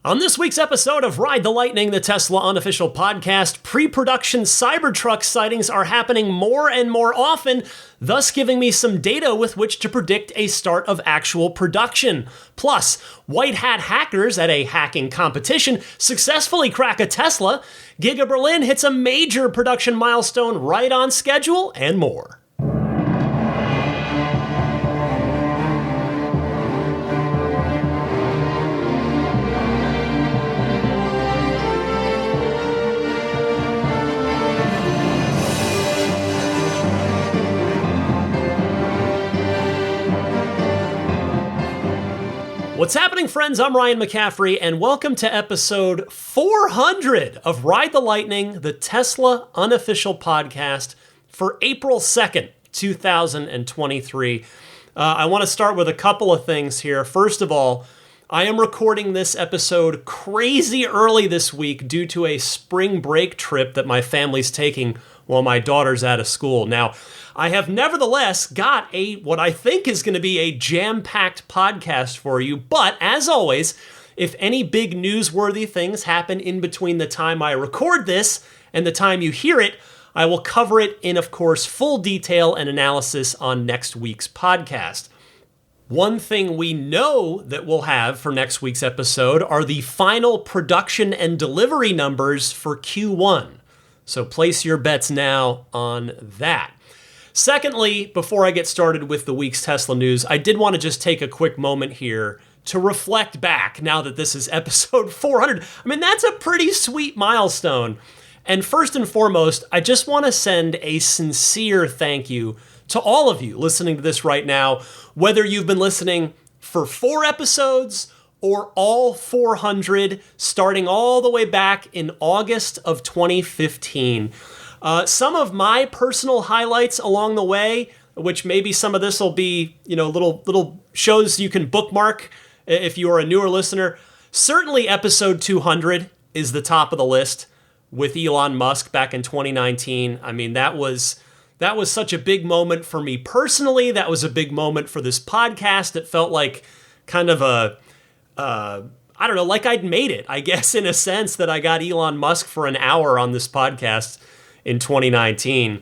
On this week's episode of Ride the Lightning, the Tesla unofficial podcast, pre-production Cybertruck sightings are happening more and more often, thus giving me some data with which to predict a start of actual production. Plus, white hat hackers at a hacking competition successfully crack a Tesla, Giga Berlin hits a major production milestone right on schedule, and more. What's happening, friends? I'm Ryan McCaffrey, and welcome to episode 400 of Ride the Lightning, the Tesla unofficial podcast for April 2nd, 2023. I want to start with a couple of things here. First of all, I am recording this episode crazy early this week due to a spring break trip that my family's taking while my daughter's out of school. Now, I have nevertheless got what I think is going to be a jam-packed podcast for you, but as always, if any big newsworthy things happen in between the time I record this and the time you hear it, I will cover it in, of course, full detail and analysis on next week's podcast. One thing we know that we'll have for next week's episode are the final production and delivery numbers for Q1. So place your bets now on that. Secondly, before I get started with the week's Tesla news, I did want to just take a quick moment here to reflect back now that this is episode 400. I mean, that's a pretty sweet milestone. And first and foremost, I just want to send a sincere thank you to all of you listening to this right now, whether you've been listening for 4 episodes or all 400, starting all the way back in August of 2015. Some of my personal highlights along the way, which maybe some of this will be, little shows you can bookmark if you are a newer listener. Certainly episode 200 is the top of the list with Elon Musk back in 2019. I mean, that was such a big moment for me personally. That was a big moment for this podcast. It felt like kind of like I'd made it, I guess, in a sense that I got Elon Musk for an hour on this podcast in 2019.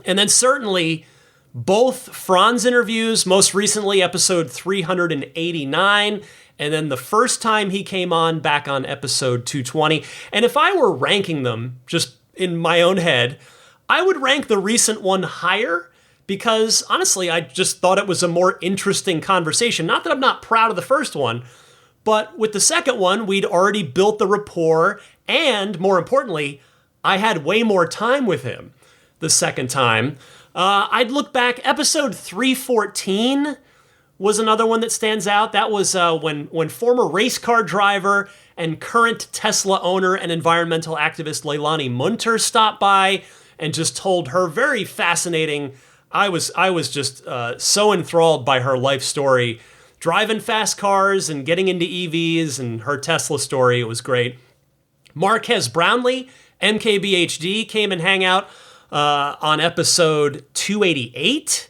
And then certainly both Franz interviews, most recently episode 389, and then the first time he came on back on episode 220. And if I were ranking them just in my own head, I would rank the recent one higher because honestly, I just thought it was a more interesting conversation. Not that I'm not proud of the first one, but with the second one, we'd already built the rapport, and more importantly, I had way more time with him the second time. I'd look back, episode 314 was another one that stands out. That was when former race car driver and current Tesla owner and environmental activist Leilani Munter stopped by and just told her very fascinating, I was just so enthralled by her life story, driving fast cars and getting into EVs and her Tesla story. It was great. Marquez Brownlee, MKBHD, came and hang out on episode 288.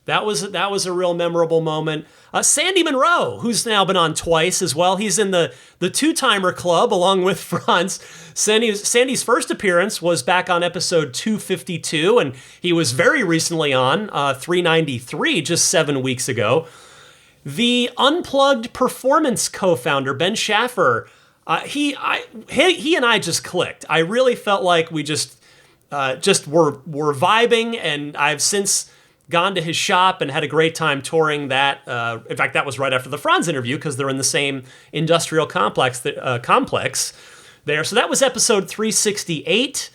That was a real memorable moment. Sandy Monroe, who's now been on twice as well. He's in the two-timer club along with Franz. Sandy's first appearance was back on episode 252, and he was very recently on 393, just 7 weeks ago. The Unplugged Performance co-founder, Ben Schaffer, he and I just clicked. I really felt like we just were vibing, and I've since gone to his shop and had a great time touring that. In fact, that was right after the Franz interview because they're in the same industrial complex there. So that was episode 368.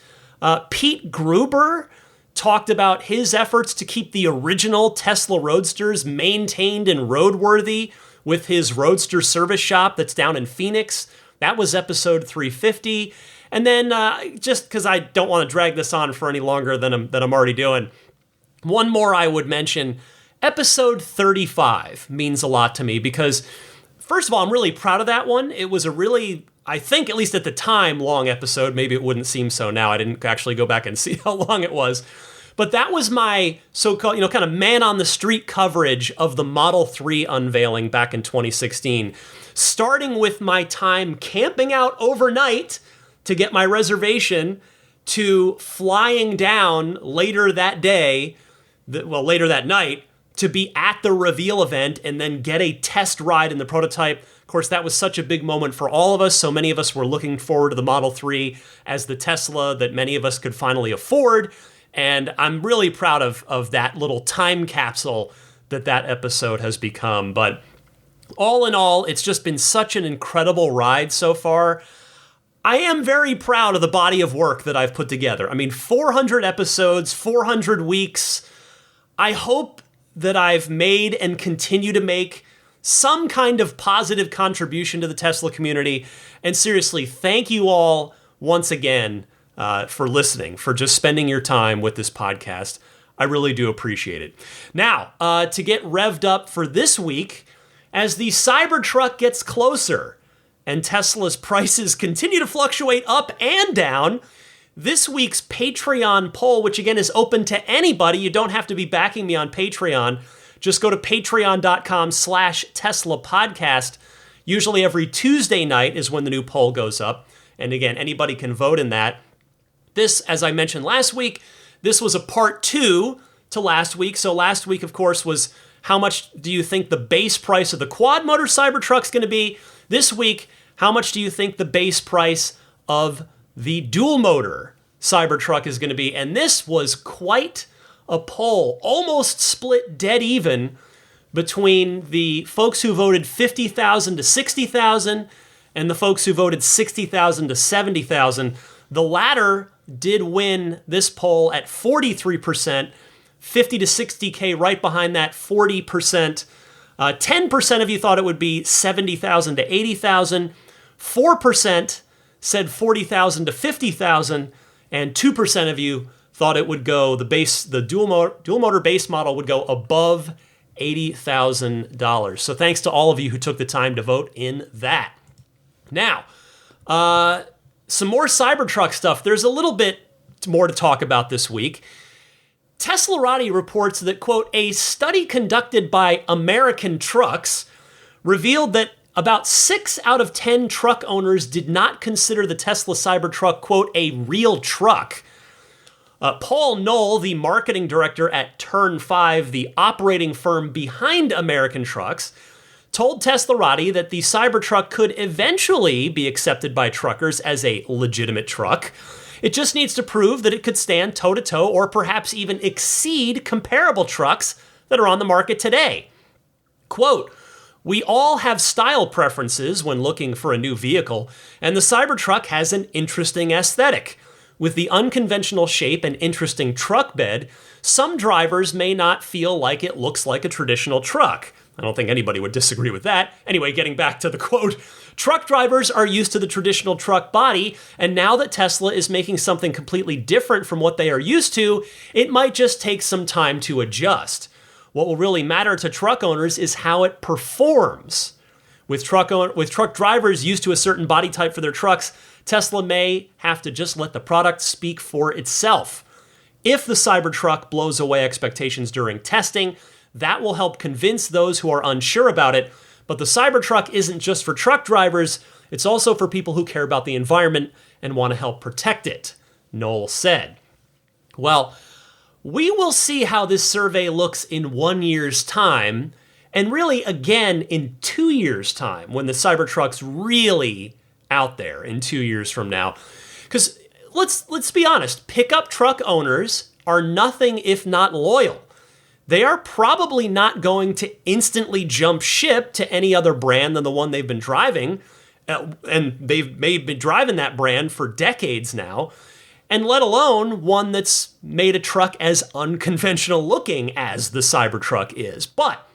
Pete Gruber talked about his efforts to keep the original Tesla Roadsters maintained and roadworthy with his Roadster service shop that's down in Phoenix. That was episode 350. And then just because I don't want to drag this on for any longer than I'm already doing, one more I would mention, episode 35 means a lot to me because, first of all, I'm really proud of that one. It was a really, I think, at least at the time, long episode. Maybe it wouldn't seem so now. I didn't actually go back and see how long it was. But that was my so-called, kind of man on the street coverage of the Model 3 unveiling back in 2016, starting with my time camping out overnight to get my reservation to flying down later that day, later that night, to be at the reveal event and then get a test ride in the prototype. Of course, that was such a big moment for all of us. So many of us were looking forward to the Model 3 as the Tesla that many of us could finally afford. And I'm really proud of that little time capsule that episode has become. But all in all, it's just been such an incredible ride so far. I am very proud of the body of work that I've put together. I mean, 400 episodes, 400 weeks. I hope that I've made and continue to make some kind of positive contribution to the Tesla community. And seriously, thank you all once again for listening, for just spending your time with this podcast. I really do appreciate it. Now, to get revved up for this week, as the Cybertruck gets closer and Tesla's prices continue to fluctuate up and down, this week's Patreon poll, which again is open to anybody, you don't have to be backing me on Patreon. Just go to patreon.com/Tesla podcast. Usually every Tuesday night is when the new poll goes up. And again, anybody can vote in that. This, as I mentioned last week, this was a part 2 to last week. So last week, of course, was how much do you think the base price of the quad motor Cybertruck's going to be? This week, how much do you think the base price of the dual motor Cybertruck is going to be? And this was quite a poll, almost split dead even between the folks who voted 50,000 to 60,000 and the folks who voted 60,000 to 70,000. The latter did win this poll at 43%, 50 to 60K right behind that, 40%. 10% of you thought it would be 70,000 to 80,000. 4% said 40,000 to 50,000, and 2% of you thought it would go, the dual motor base model would go above $80,000. So thanks to all of you who took the time to vote in that. Now, some more Cybertruck stuff. There's a little bit more to talk about this week. Teslarati reports that, quote, a study conducted by American Trucks revealed that about 6 out of 10 truck owners did not consider the Tesla Cybertruck, quote, a real truck. Paul Knoll, the marketing director at Turn 5, the operating firm behind American Trucks, told Teslarati that the Cybertruck could eventually be accepted by truckers as a legitimate truck. It just needs to prove that it could stand toe-to-toe or perhaps even exceed comparable trucks that are on the market today. Quote, we all have style preferences when looking for a new vehicle, and the Cybertruck has an interesting aesthetic. With the unconventional shape and interesting truck bed, some drivers may not feel like it looks like a traditional truck. I don't think anybody would disagree with that. Anyway, getting back to the quote, truck drivers are used to the traditional truck body, and now that Tesla is making something completely different from what they are used to, it might just take some time to adjust. What will really matter to truck owners is how it performs. With truck drivers used to a certain body type for their trucks, Tesla may have to just let the product speak for itself. If the Cybertruck blows away expectations during testing, that will help convince those who are unsure about it. But the Cybertruck isn't just for truck drivers, it's also for people who care about the environment and want to help protect it, Knoll said. Well, we will see how this survey looks in 1 year's time, and really again in 2 years' time, when the Cybertruck's really out there in 2 years from now. Because let's be honest, pickup truck owners are nothing if not loyal. They are probably not going to instantly jump ship to any other brand than the one they've been driving, and they've been driving that brand for decades now, and let alone one that's made a truck as unconventional looking as the Cybertruck is. But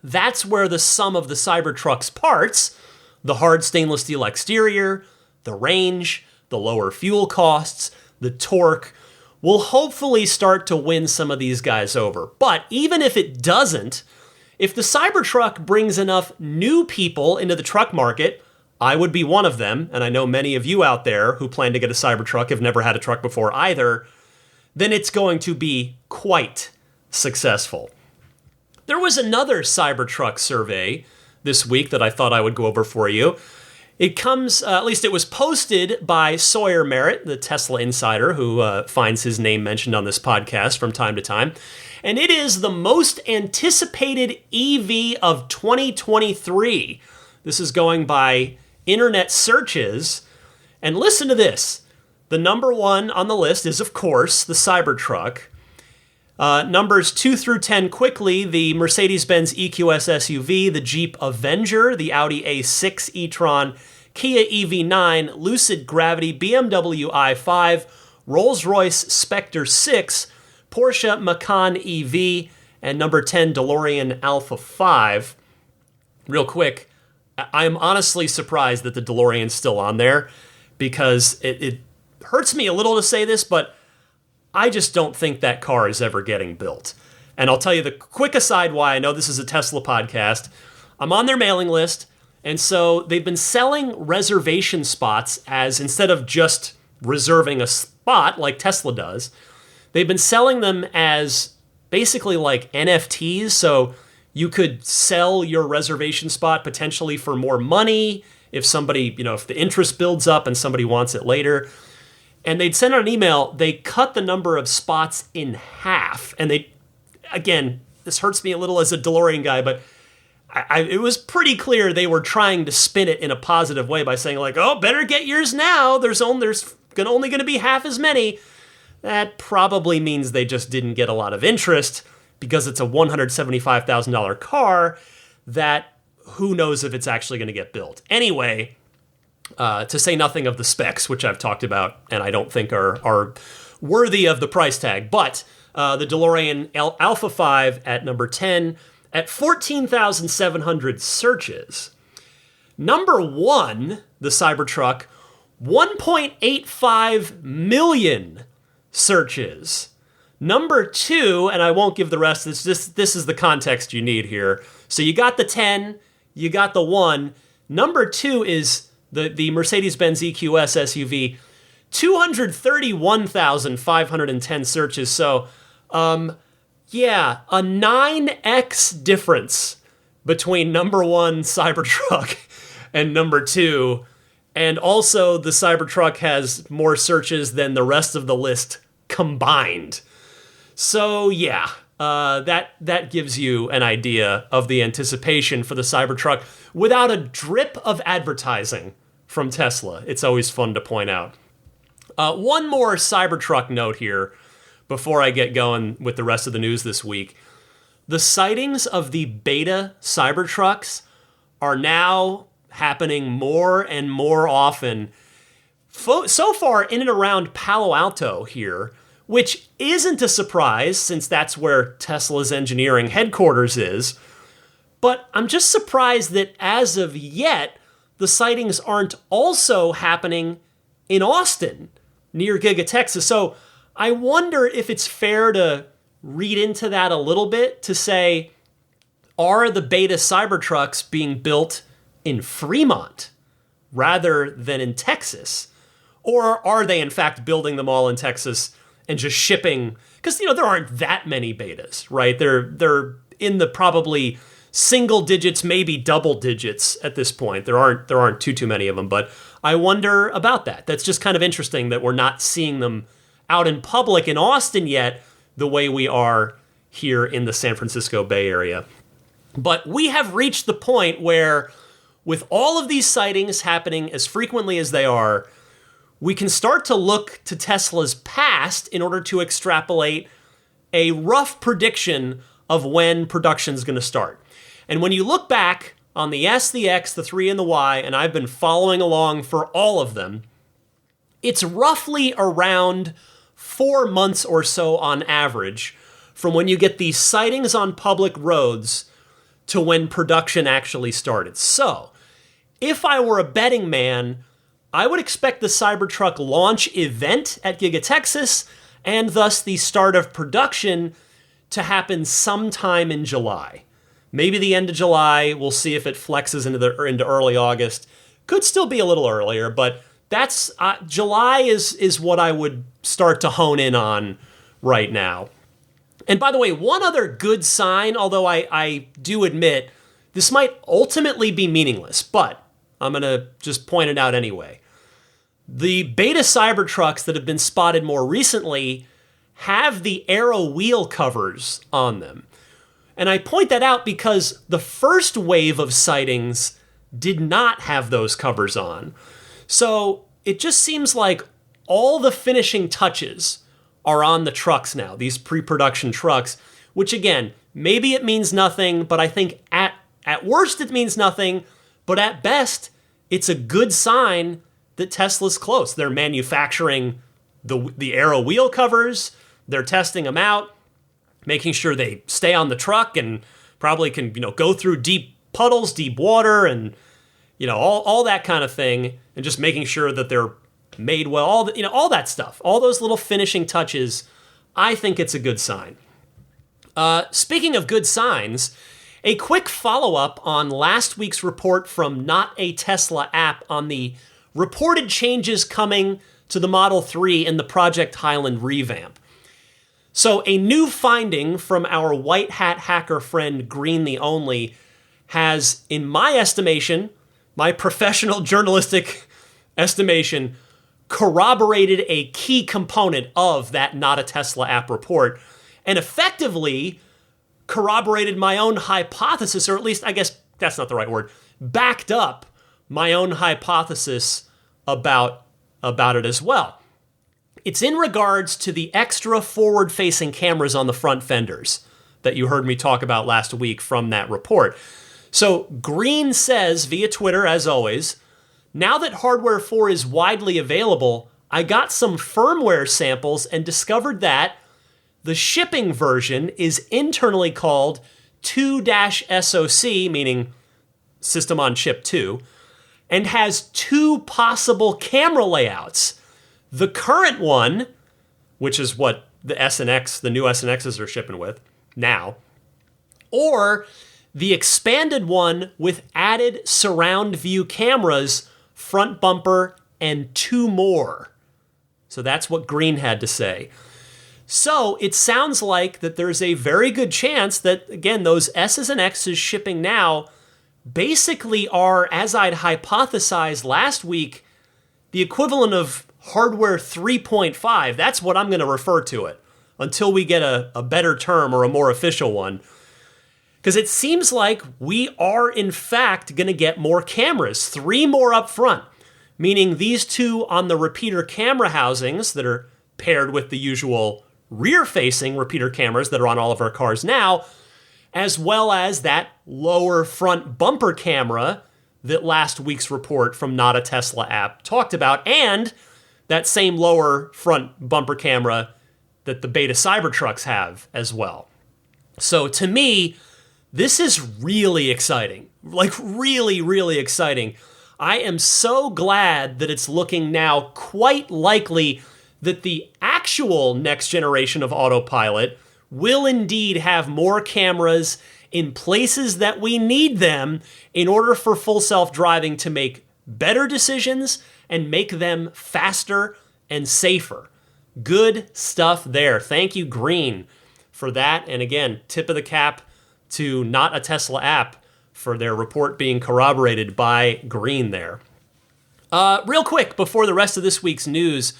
that's where the sum of the Cybertruck's parts, the hard stainless steel exterior, the range, the lower fuel costs, the torque, will hopefully start to win some of these guys over. But even if it doesn't, if the Cybertruck brings enough new people into the truck market, I would be one of them, and I know many of you out there who plan to get a Cybertruck have never had a truck before either, then it's going to be quite successful. There was another Cybertruck survey this week that I thought I would go over for you. It comes, at least it was posted by Sawyer Merritt, the Tesla insider, who finds his name mentioned on this podcast from time to time. And it is the most anticipated EV of 2023. This is going by internet searches. And listen to this. The number one on the list is, of course, the Cybertruck. Numbers 2 through 10 quickly: the Mercedes-Benz EQS SUV, the Jeep Avenger, the Audi A6 e-tron, Kia EV9, Lucid Gravity, BMW i5, Rolls-Royce Spectre 6, Porsche Macan EV, and number 10, DeLorean Alpha 5. Real quick, I am honestly surprised that the DeLorean's still on there, because it hurts me a little to say this, but I just don't think that car is ever getting built. And I'll tell you the quick aside why. I know this is a Tesla podcast. I'm on their mailing list, and so they've been selling reservation spots as, instead of just reserving a spot like Tesla does, they've been selling them as basically like NFTs. So you could sell your reservation spot potentially for more money if somebody, if the interest builds up and somebody wants it later. And they'd send out an email. They cut the number of spots in half. And again, this hurts me a little as a DeLorean guy, but it was pretty clear they were trying to spin it in a positive way by saying like, oh, better get yours now. There's only going to be half as many. That probably means they just didn't get a lot of interest, because it's a $175,000 car that who knows if it's actually going to get built. Anyway, to say nothing of the specs, which I've talked about and I don't think are worthy of the price tag. But the DeLorean Alpha 5 at number 10 at 14,700 searches. Number 1, the Cybertruck, 1.85 million searches. Number 2, and I won't give the rest, this is the context you need here. So you got the 10, you got the 1. Number 2 is the Mercedes-Benz EQS SUV, 231,510 searches. So, a 9x difference between number 1 Cybertruck and number 2. And also the Cybertruck has more searches than the rest of the list combined. So, that gives you an idea of the anticipation for the Cybertruck without a drip of advertising from Tesla. It's always fun to point out. One more Cybertruck note here before I get going with the rest of the news this week. The sightings of the beta Cybertrucks are now happening more and more often. So far in and around Palo Alto here, which isn't a surprise since that's where Tesla's engineering headquarters is. But I'm just surprised that as of yet, the sightings aren't also happening in Austin, near Giga Texas. So I wonder if it's fair to read into that a little bit to say, are the beta Cybertrucks being built in Fremont rather than in Texas? Or are they in fact building them all in Texas and just shipping? Because, there aren't that many betas, right? They're in the probably single digits, maybe double digits at this point. There aren't too many of them, but I wonder about that. That's just kind of interesting that we're not seeing them out in public in Austin yet the way we are here in the San Francisco Bay Area. But we have reached the point where, with all of these sightings happening as frequently as they are, we can start to look to Tesla's past in order to extrapolate a rough prediction of when production's going to start. And when you look back on the S, the X, the 3, and the Y, and I've been following along for all of them, it's roughly around 4 months or so on average from when you get these sightings on public roads to when production actually started. So, if I were a betting man, I would expect the Cybertruck launch event at Giga Texas, and thus the start of production, to happen sometime in July. Maybe the end of July. We'll see if it flexes into early August. Could still be a little earlier, but that's July is what I would start to hone in on right now. And by the way, one other good sign, although I do admit this might ultimately be meaningless, but I'm going to just point it out anyway. The beta Cybertrucks that have been spotted more recently have the Aero wheel covers on them. And I point that out because the first wave of sightings did not have those covers on. So it just seems like all the finishing touches are on the trucks now, these pre-production trucks, which again, maybe it means nothing, but I think at worst it means nothing, but at best, it's a good sign that Tesla's close. They're manufacturing the Aero wheel covers, they're testing them out, making sure they stay on the truck and probably can, go through deep puddles, deep water, and, all that kind of thing, and just making sure that they're made well, all that stuff, all those little finishing touches. I think it's a good sign. Speaking of good signs, a quick follow-up on last week's report from Not a Tesla App on the reported changes coming to the Model 3 in the Project Highland revamp. So a new finding from our white hat hacker friend Green the Only has, in my estimation, my professional journalistic estimation, corroborated a key component of that Not a Tesla App report, and effectively corroborated my own hypothesis, or at least, I guess that's not the right word, backed up my own hypothesis about it as well. It's in regards to the extra forward-facing cameras on the front fenders that you heard me talk about last week from that report. So Green says via Twitter, as always, now that Hardware 4 is widely available, I got some firmware samples and discovered that the shipping version is internally called 2-SOC, meaning System on Chip 2, and has two possible camera layouts. The current one, which is what the S and X, the new S and Xs are shipping with now, or the expanded one with added surround view cameras, front bumper, and two more. So that's what Green had to say. So it sounds like that there's a very good chance that, again, those S's and X's shipping now basically are, as I'd hypothesized last week, the equivalent of hardware 3.5. That's what I'm going to refer to it until we get a better term or a more official one. Because it seems like we are, in fact, going to get more cameras, 3 more up front, meaning these two on the repeater camera housings that are paired with the usual rear-facing repeater cameras that are on all of our cars now, as well as that lower front bumper camera that last week's report from Not a Tesla App talked about, and that same lower front bumper camera that the beta Cybertrucks have as well. So to me, this is really exciting. Like really, really exciting. I am so glad that it's looking now quite likely that the actual next generation of Autopilot will indeed have more cameras in places that we need them in order for full self-driving to make better decisions and make them faster and safer. Good stuff there. Thank you, Green, for that. And again, tip of the cap to Not a Tesla App for their report being corroborated by Green there. Real quick, before the rest of this week's news,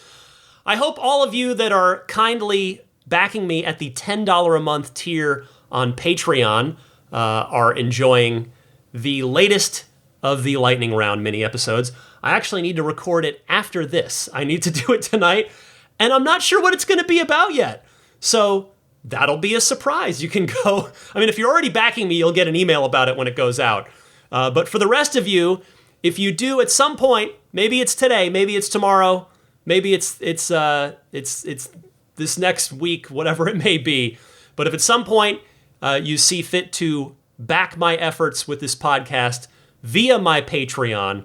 I hope all of you that are kindly backing me at the $10 a month tier on Patreon are enjoying the latest of the Lightning Round mini episodes. I actually need to record it after this. I need to do it tonight, and I'm not sure what it's going to be about yet. So that'll be a surprise. You can go, if you're already backing me, you'll get an email about it when it goes out. But for the rest of you, if you do at some point, maybe it's today, maybe it's tomorrow, maybe it's this next week, whatever it may be. But if at some point you see fit to back my efforts with this podcast via my Patreon,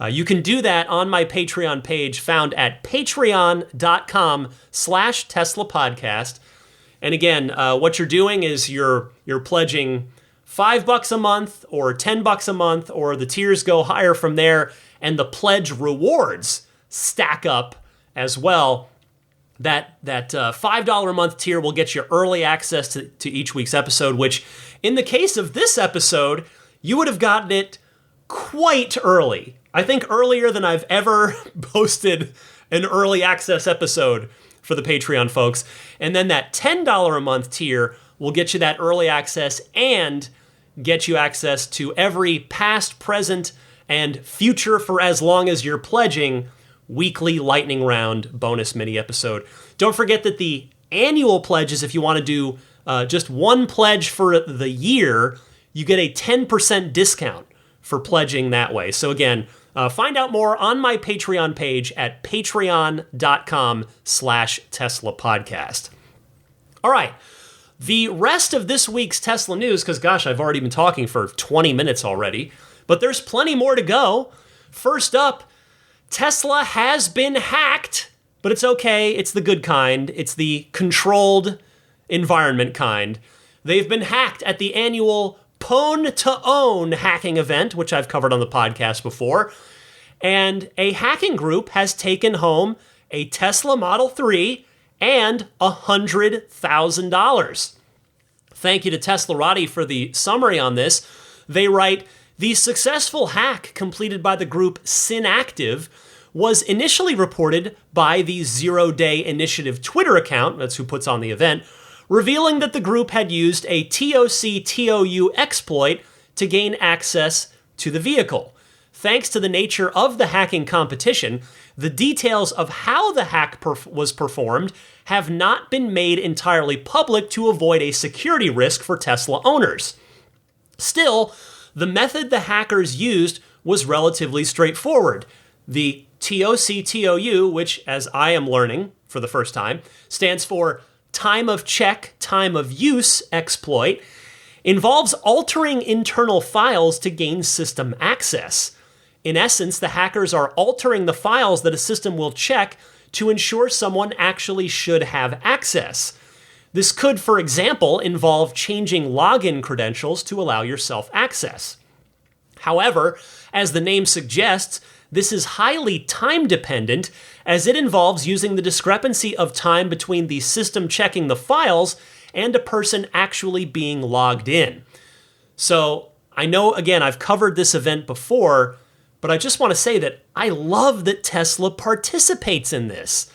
you can do that on my Patreon page found at patreon.com/Tesla Podcast. And again, what you're doing is you're pledging $5 a month or $10 a month, or the tiers go higher from there, and the pledge rewards stack up as well. That $5 a month tier will get you early access to each week's episode, which in the case of this episode, you would have gotten it quite early. I think earlier than I've ever posted an early access episode for the Patreon folks. And then that $10 a month tier will get you that early access and get you access to every past, present, and future for as long as you're pledging weekly lightning round bonus mini episode. Don't forget that the annual pledges, if you want to do just one pledge for the year, you get a 10% discount for pledging that way. So again, find out more on my Patreon page at patreon.com/Tesla podcast. All right. The rest of this week's Tesla news, because gosh, I've already been talking for 20 minutes already, but there's plenty more to go. First up, Tesla has been hacked, but it's okay. It's the good kind. It's the controlled environment kind. They've been hacked at the annual Pwn to Own hacking event, which I've covered on the podcast before. And a hacking group has taken home a Tesla Model 3 and $100,000. Thank you to Teslarati for the summary on this. They write, the successful hack completed by the group Synactive was initially reported by the Zero Day Initiative Twitter account, that's who puts on the event, revealing that the group had used a TOC-TOU exploit to gain access to the vehicle. Thanks to the nature of the hacking competition, the details of how the hack was performed have not been made entirely public to avoid a security risk for Tesla owners. Still, the method the hackers used was relatively straightforward. The TOC-TOU, which, as I am learning for the first time, stands for Time of Check, Time of Use exploit, involves altering internal files to gain system access. In essence, the hackers are altering the files that a system will check to ensure someone actually should have access. This could, for example, involve changing login credentials to allow yourself access. However, as the name suggests, this is highly time-dependent as it involves using the discrepancy of time between the system checking the files and a person actually being logged in. So I know, again, I've covered this event before, but I just want to say that I love that Tesla participates in this.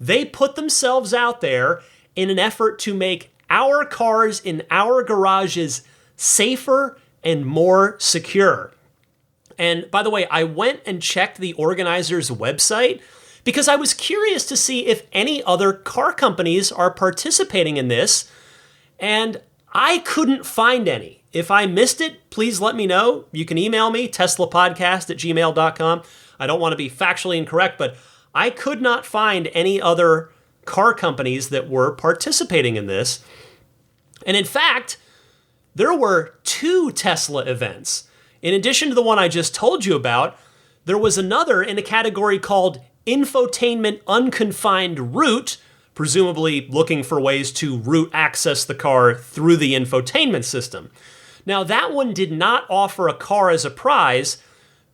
They put themselves out there in an effort to make our cars in our garages safer and more secure. And by the way, I went and checked the organizer's website because I was curious to see if any other car companies are participating in this, and I couldn't find any. If I missed it, please let me know. You can email me, teslapodcast@gmail.com. I don't want to be factually incorrect, but I could not find any other car companies that were participating in this. And in fact, there were 2 Tesla events. In addition to the one I just told you about, there was another in a category called Infotainment Unconfined Route, presumably looking for ways to route access the car through the infotainment system. Now, that one did not offer a car as a prize,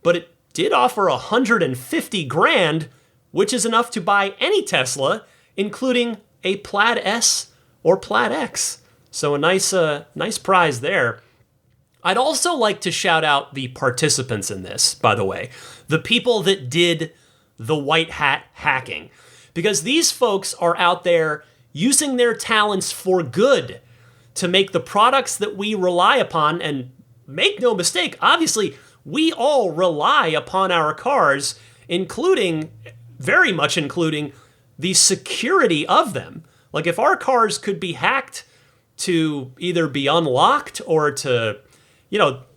but it did offer $150,000, which is enough to buy any Tesla, including a Plaid S or Plaid X. So a nice prize there. I'd also like to shout out the participants in this, by the way, the people that did the white hat hacking, because these folks are out there using their talents for good to make the products that we rely upon. And make no mistake, obviously, we all rely upon our cars, very much including the security of them. Like if our cars could be hacked to either be unlocked or to,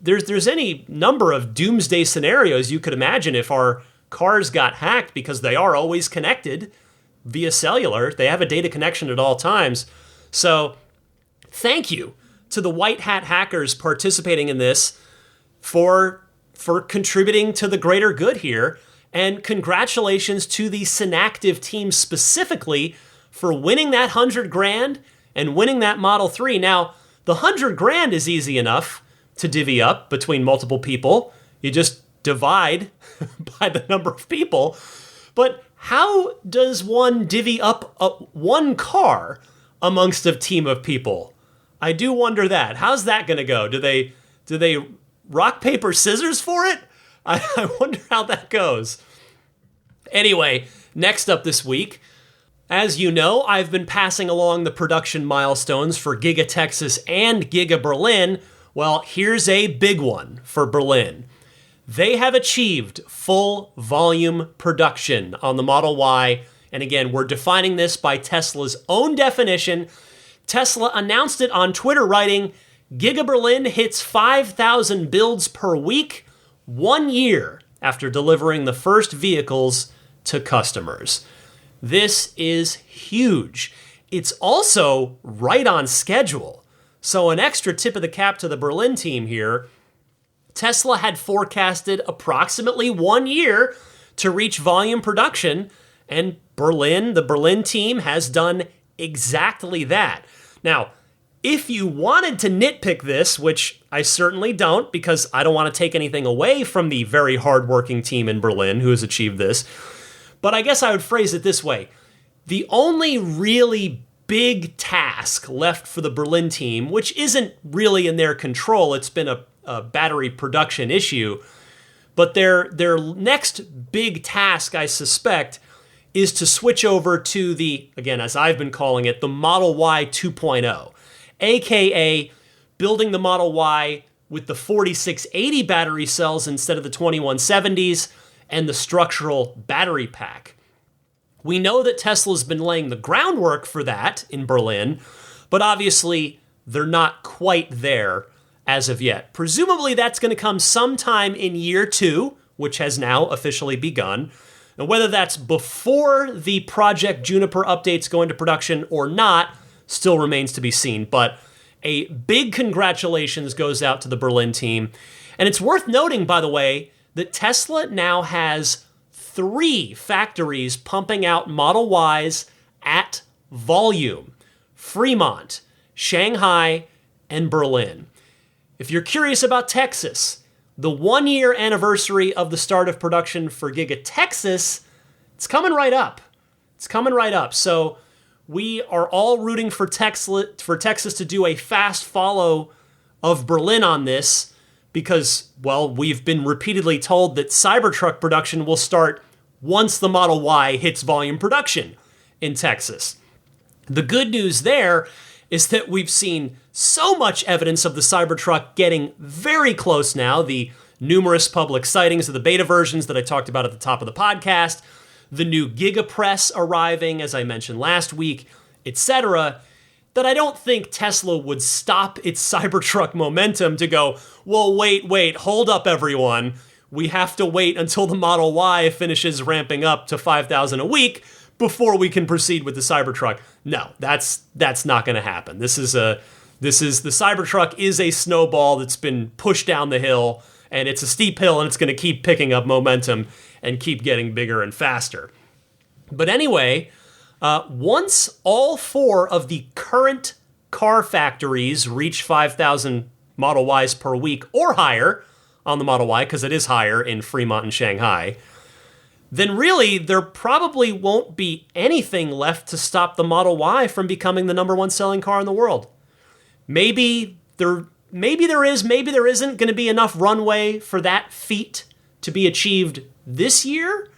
there's any number of doomsday scenarios you could imagine if our cars got hacked, because they are always connected via cellular. They have a data connection at all times. So thank you to the white hat hackers participating in this for contributing to the greater good here. And congratulations to the Synactive team specifically for winning that $100,000 and winning that Model 3. Now, the $100,000 is easy enough to divvy up between multiple people. You just divide by the number of people. But how does one divvy up one car amongst a team of people? I do wonder that. How's that going to go? Do they rock, paper, scissors for it? I wonder how that goes. Anyway, next up this week, as you know, I've been passing along the production milestones for Giga Texas and Giga Berlin. Well, here's a big one for Berlin. They have achieved full volume production on the Model Y. And again, we're defining this by Tesla's own definition. Tesla announced it on Twitter, writing, Giga Berlin hits 5,000 builds per week, 1 year after delivering the first vehicles to customers. This is huge. It's also right on schedule. So an extra tip of the cap to the Berlin team here. Tesla had forecasted approximately 1 year to reach volume production, and the Berlin team has done exactly that. Now, if you wanted to nitpick this, which I certainly don't, because I don't want to take anything away from the very hardworking team in Berlin who has achieved this, but I guess I would phrase it this way. The only really big task left for the Berlin team, which isn't really in their control, it's been a battery production issue, but their next big task, I suspect, is to switch over to the, again, as I've been calling it, the Model Y 2.0, aka building the Model Y with the 4680 battery cells instead of the 2170s and the structural battery pack. We know that Tesla's been laying the groundwork for that in Berlin, but obviously they're not quite there as of yet. Presumably that's going to come sometime in year 2, which has now officially begun. And whether that's before the Project Juniper updates go into production or not still remains to be seen. But a big congratulations goes out to the Berlin team. And it's worth noting, by the way, that Tesla now has 3 factories pumping out Model Ys at volume: Fremont, Shanghai, and Berlin. If you're curious about Texas, the 1-year anniversary of the start of production for Giga Texas, it's coming right up. It's coming right up. So we are all rooting for Texas to do a fast follow of Berlin on this because, well, we've been repeatedly told that Cybertruck production will start once the Model Y hits volume production in Texas. The good news there is that we've seen so much evidence of the Cybertruck getting very close now. The numerous public sightings of the beta versions that I talked about at the top of the podcast, the new Giga Press arriving, as I mentioned last week, etc., that I don't think Tesla would stop its Cybertruck momentum to go, well, wait, hold up, everyone. We have to wait until the Model Y finishes ramping up to 5,000 a week before we can proceed with the Cybertruck. No, that's not going to happen. The Cybertruck is a snowball that's been pushed down the hill, and it's a steep hill, and it's going to keep picking up momentum and keep getting bigger and faster. But anyway, once all 4 of the current car factories reach 5,000 Model Ys per week or higher on the Model Y, because it is higher in Fremont and Shanghai, then really there probably won't be anything left to stop the Model Y from becoming the number 1 selling car in the world. Maybe there is, maybe there isn't going to be enough runway for that feat to be achieved this year,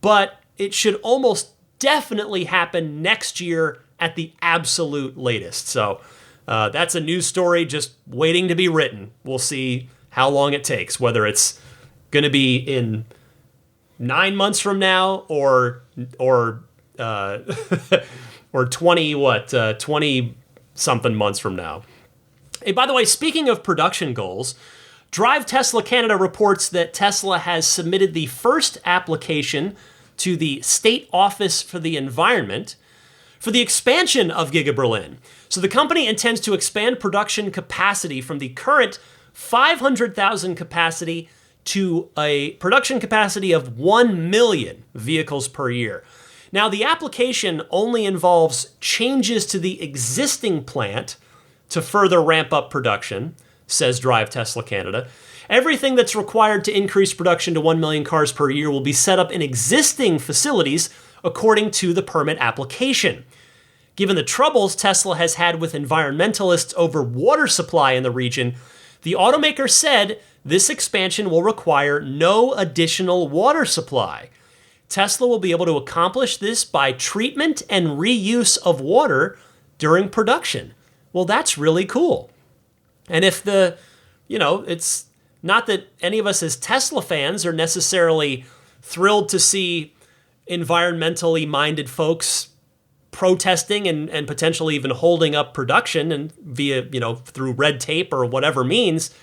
but it should almost definitely happen next year at the absolute latest. So that's a news story just waiting to be written. We'll see how long it takes, whether it's going to be in 9 months from now or 20 something months from now. Hey, by the way, speaking of production goals, Drive Tesla Canada reports that Tesla has submitted the first application to the State Office for the Environment for the expansion of Giga Berlin. So the company intends to expand production capacity from the current 500,000 capacity to a production capacity of 1 million vehicles per year. Now, the application only involves changes to the existing plant to further ramp up production, says Drive Tesla Canada. Everything that's required to increase production to 1 million cars per year will be set up in existing facilities according to the permit application. Given the troubles Tesla has had with environmentalists over water supply in the region, the automaker said this expansion will require no additional water supply. Tesla will be able to accomplish this by treatment and reuse of water during production. Well, that's really cool. And if it's not that any of us as Tesla fans are necessarily thrilled to see environmentally minded folks protesting and potentially even holding up production and via, through red tape or whatever means.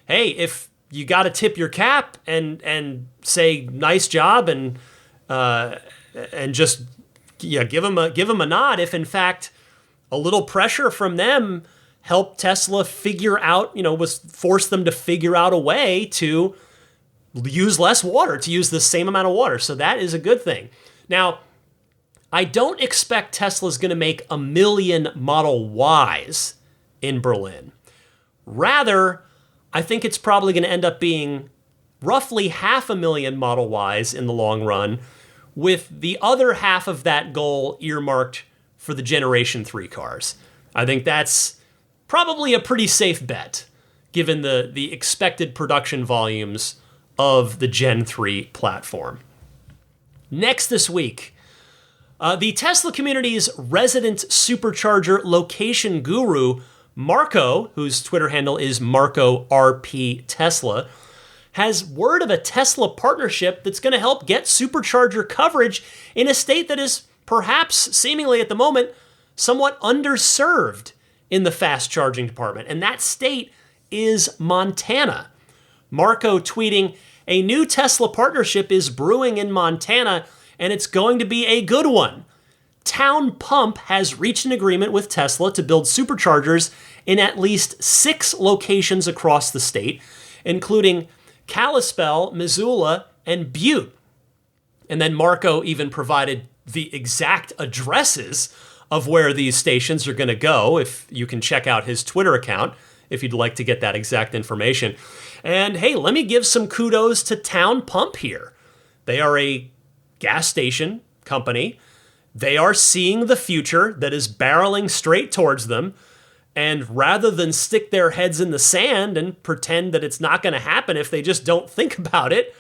Hey, if you got to tip your cap and say nice job and just give them a nod. If in fact a little pressure from them helped Tesla figure out, force them to figure out a way to use less water, to use the same amount of water. So that is a good thing. Now, I don't expect Tesla's going to make 1 million Model Ys in Berlin. Rather, I think it's probably going to end up being roughly 500,000 Model Ys in the long run, with the other half of that goal earmarked for the Generation 3 cars. I think that's probably a pretty safe bet, given the expected production volumes of the Gen 3 platform. Next this week, the Tesla community's resident supercharger location guru, Marco, whose Twitter handle is MarcoRP has word of a Tesla partnership that's going to help get supercharger coverage in a state that is perhaps, seemingly at the moment, somewhat underserved in the fast charging department. And that state is Montana. Marco tweeting, "A new Tesla partnership is brewing in Montana, and it's going to be a good one. Town Pump has reached an agreement with Tesla to build superchargers in at least 6 locations across the state, including Kalispell, Missoula, and Butte." And then Marco even provided the exact addresses of where these stations are going to go, if you can check out his Twitter account if you'd like to get that exact information. And hey, let me give some kudos to Town Pump here. They are a gas station company. They are seeing the future that is barreling straight towards them. And rather than stick their heads in the sand and pretend that it's not going to happen if they just don't think about it,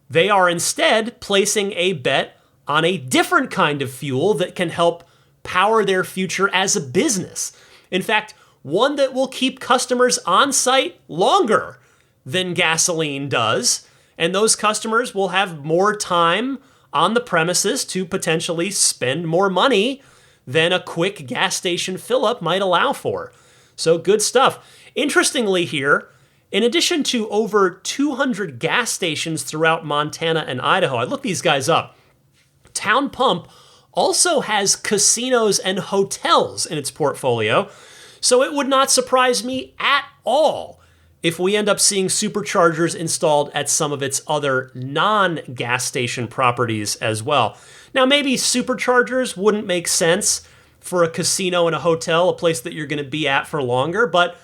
they are instead placing a bet on a different kind of fuel that can help power their future as a business. In fact, one that will keep customers on site longer than gasoline does, and those customers will have more time on the premises to potentially spend more money than a quick gas station fill-up might allow for. So good stuff. Interestingly here, in addition to over 200 gas stations throughout Montana and Idaho, I looked these guys up, Town Pump also has casinos and hotels in its portfolio, so it would not surprise me at all if we end up seeing superchargers installed at some of its other non-gas station properties as well. Now, maybe superchargers wouldn't make sense for a casino and a hotel, a place that you're going to be at for longer, but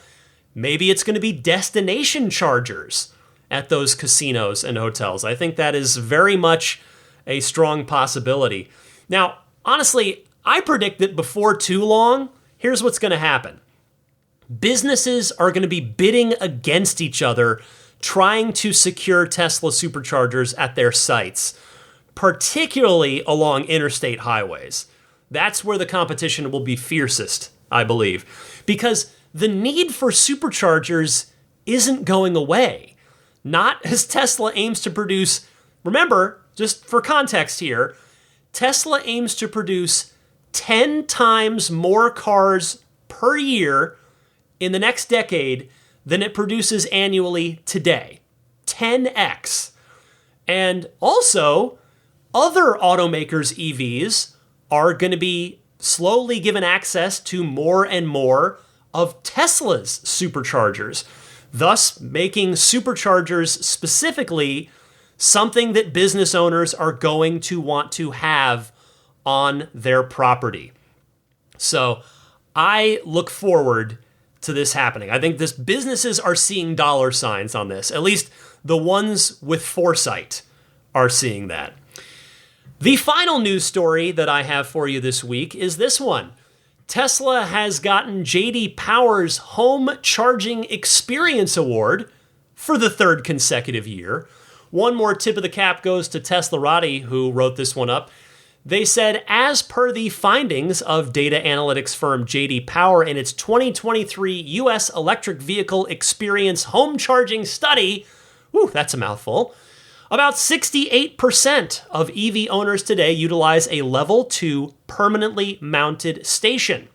maybe it's going to be destination chargers at those casinos and hotels. I think that is very much a strong possibility. Now, honestly, I predict that before too long, here's what's going to happen. Businesses are going to be bidding against each other, trying to secure Tesla superchargers at their sites, particularly along interstate highways. That's where the competition will be fiercest, I believe, because the need for superchargers isn't going away. Not as Tesla aims to produce, remember, just for context here, Tesla aims to produce 10 times more cars per year in the next decade than it produces annually today. 10x. And also, other automakers' EVs are going to be slowly given access to more and more of Tesla's superchargers, thus making superchargers specifically something that business owners are going to want to have on their property. So I look forward to this happening. I think businesses are seeing dollar signs on this. At least the ones with foresight are seeing that. The final news story that I have for you this week is this one. Tesla has gotten J.D. Power's Home Charging Experience Award for the third consecutive year. One more tip of the cap goes to Teslarati, who wrote this one up. They said, as per the findings of data analytics firm J.D. Power in its 2023 U.S. Electric Vehicle Experience Home Charging Study, that's a mouthful, about 68% of EV owners today utilize a Level 2 permanently mounted station.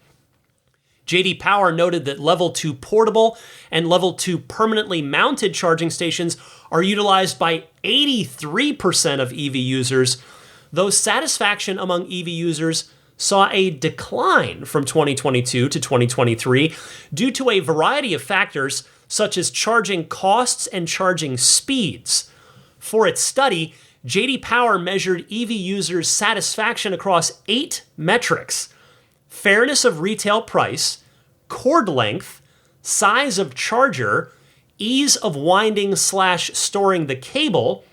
J.D. Power noted that Level 2 portable and Level 2 permanently mounted charging stations are utilized by 83% of EV users, though satisfaction among EV users saw a decline from 2022 to 2023 due to a variety of factors such as charging costs and charging speeds. For its study, J.D. Power measured EV users' satisfaction across 8 metrics: fairness of retail price, cord length, size of charger, ease of winding/storing the cable,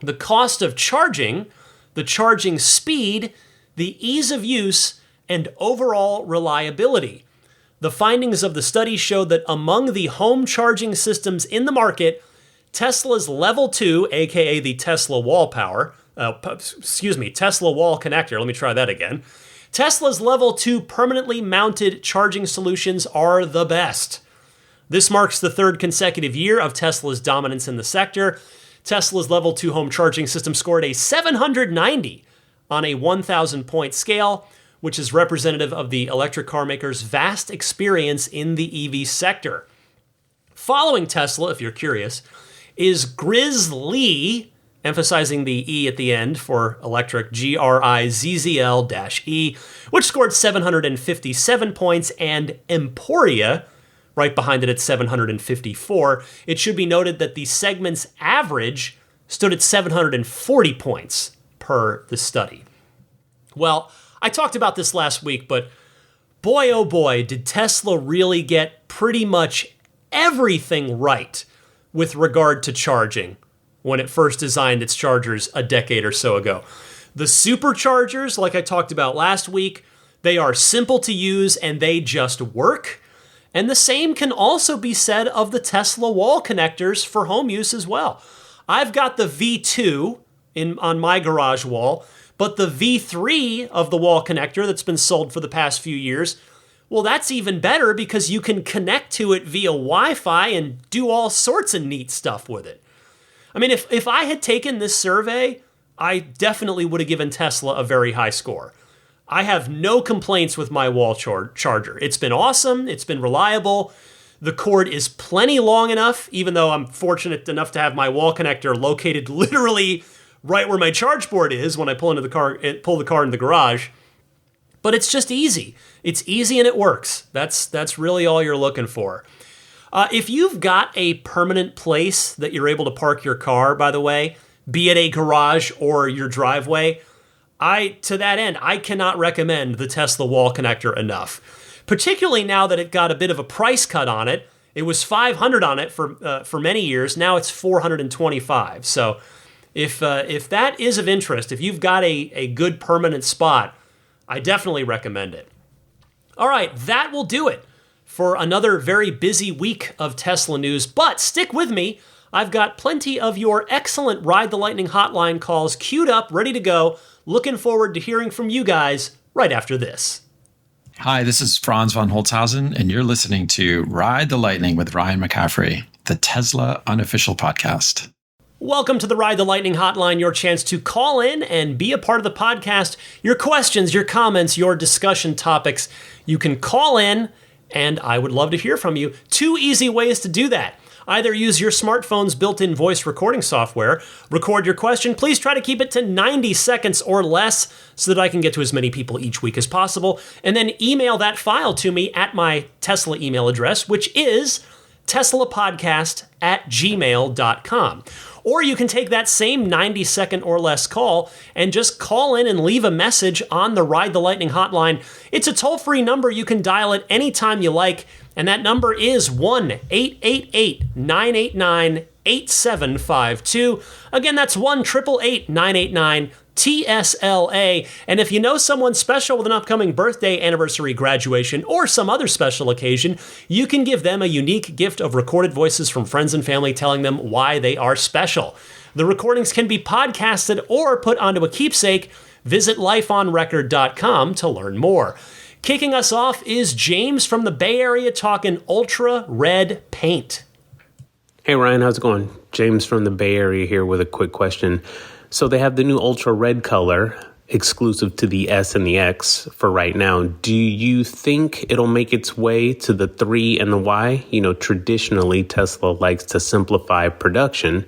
the cost of charging, the charging speed, the ease of use, and overall reliability. The findings of the study showed that among the home charging systems in the market, Tesla's Level 2, aka the Tesla Wall Tesla Wall Connector, let me try that again. Tesla's Level 2 permanently mounted charging solutions are the best. This marks the third consecutive year of Tesla's dominance in the sector. Tesla's Level 2 home charging system scored a 790 on a 1,000-point scale, which is representative of the electric car maker's vast experience in the EV sector. Following Tesla, if you're curious, is Grizzly, emphasizing the E at the end for electric, GRIZZL-E, which scored 757 points, and Emporia, right behind it at 754. It should be noted that the segment's average stood at 740 points per the study. Well, I talked about this last week, but boy, oh boy, did Tesla really get pretty much everything right with regard to charging when it first designed its chargers a decade or so ago. The Superchargers, like I talked about last week, they are simple to use and they just work. And the same can also be said of the Tesla wall connectors for home use as well. I've got the V2 on my garage wall, but the V3 of the wall connector that's been sold for the past few years, well, that's even better because you can connect to it via Wi-Fi and do all sorts of neat stuff with it. I mean, if I had taken this survey, I definitely would have given Tesla a very high score. I have no complaints with my wall charger. It's been awesome. It's been reliable. The cord is plenty long enough, even though I'm fortunate enough to have my wall connector located literally right where my charge board is when I pull the car into the garage. But it's just easy. It's easy and it works. That's really all you're looking for. If you've got a permanent place that you're able to park your car, by the way, be it a garage or your driveway, to that end, I cannot recommend the Tesla wall connector enough. Particularly now that it got a bit of a price cut on it. It was $500 on it for many years. Now it's $425. So if that is of interest, if you've got a good permanent spot, I definitely recommend it. All right, that will do it for another very busy week of Tesla news. But stick with me. I've got plenty of your excellent Ride the Lightning hotline calls queued up, ready to go. Looking forward to hearing from you guys right after this. Hi, this is Franz von Holzhausen, and you're listening to Ride the Lightning with Ryan McCaffrey, the Tesla unofficial podcast. Welcome to the Ride the Lightning hotline, your chance to call in and be a part of the podcast. Your questions, your comments, your discussion topics, you can call in, and I would love to hear from you. 2 easy ways to do that. Either use your smartphone's built-in voice recording software, record your question. Please try to keep it to 90 seconds or less so that I can get to as many people each week as possible. And then email that file to me at my Tesla email address, which is teslapodcast@gmail.com. Or you can take that same 90-second or less call and just call in and leave a message on the Ride the Lightning hotline. It's a toll-free number. You can dial it anytime you like, and that number is 1-888-989-8752. Again, that's 1-888-989-TSLA. And if you know someone special with an upcoming birthday, anniversary, graduation, or some other special occasion, you can give them a unique gift of recorded voices from friends and family telling them why they are special. The recordings can be podcasted or put onto a keepsake. Visit lifeonrecord.com to learn more. Kicking us off is James from the Bay Area talking ultra red paint. Hey Ryan, how's it going? James from the Bay Area here with a quick question. So they have the new ultra red color exclusive to the S and the X for right now. Do you think it'll make its way to the 3 and the Y? You know, traditionally Tesla likes to simplify production,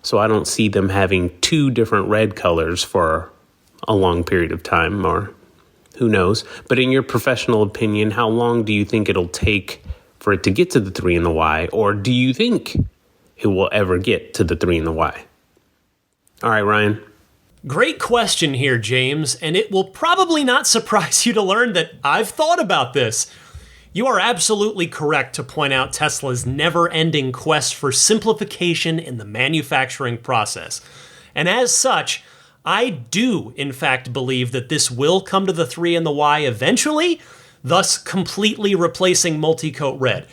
so I don't see them having 2 different red colors for a long period of time, or who knows. But in your professional opinion, how long do you think it'll take for it to get to the 3 and the Y? Or do you think it will ever get to the 3 and the Y? All right, Ryan. Great question here, James, and it will probably not surprise you to learn that I've thought about this. You are absolutely correct to point out Tesla's never-ending quest for simplification in the manufacturing process. And as such, I do, in fact, believe that this will come to the 3 and the Y eventually, thus completely replacing multi-coat red.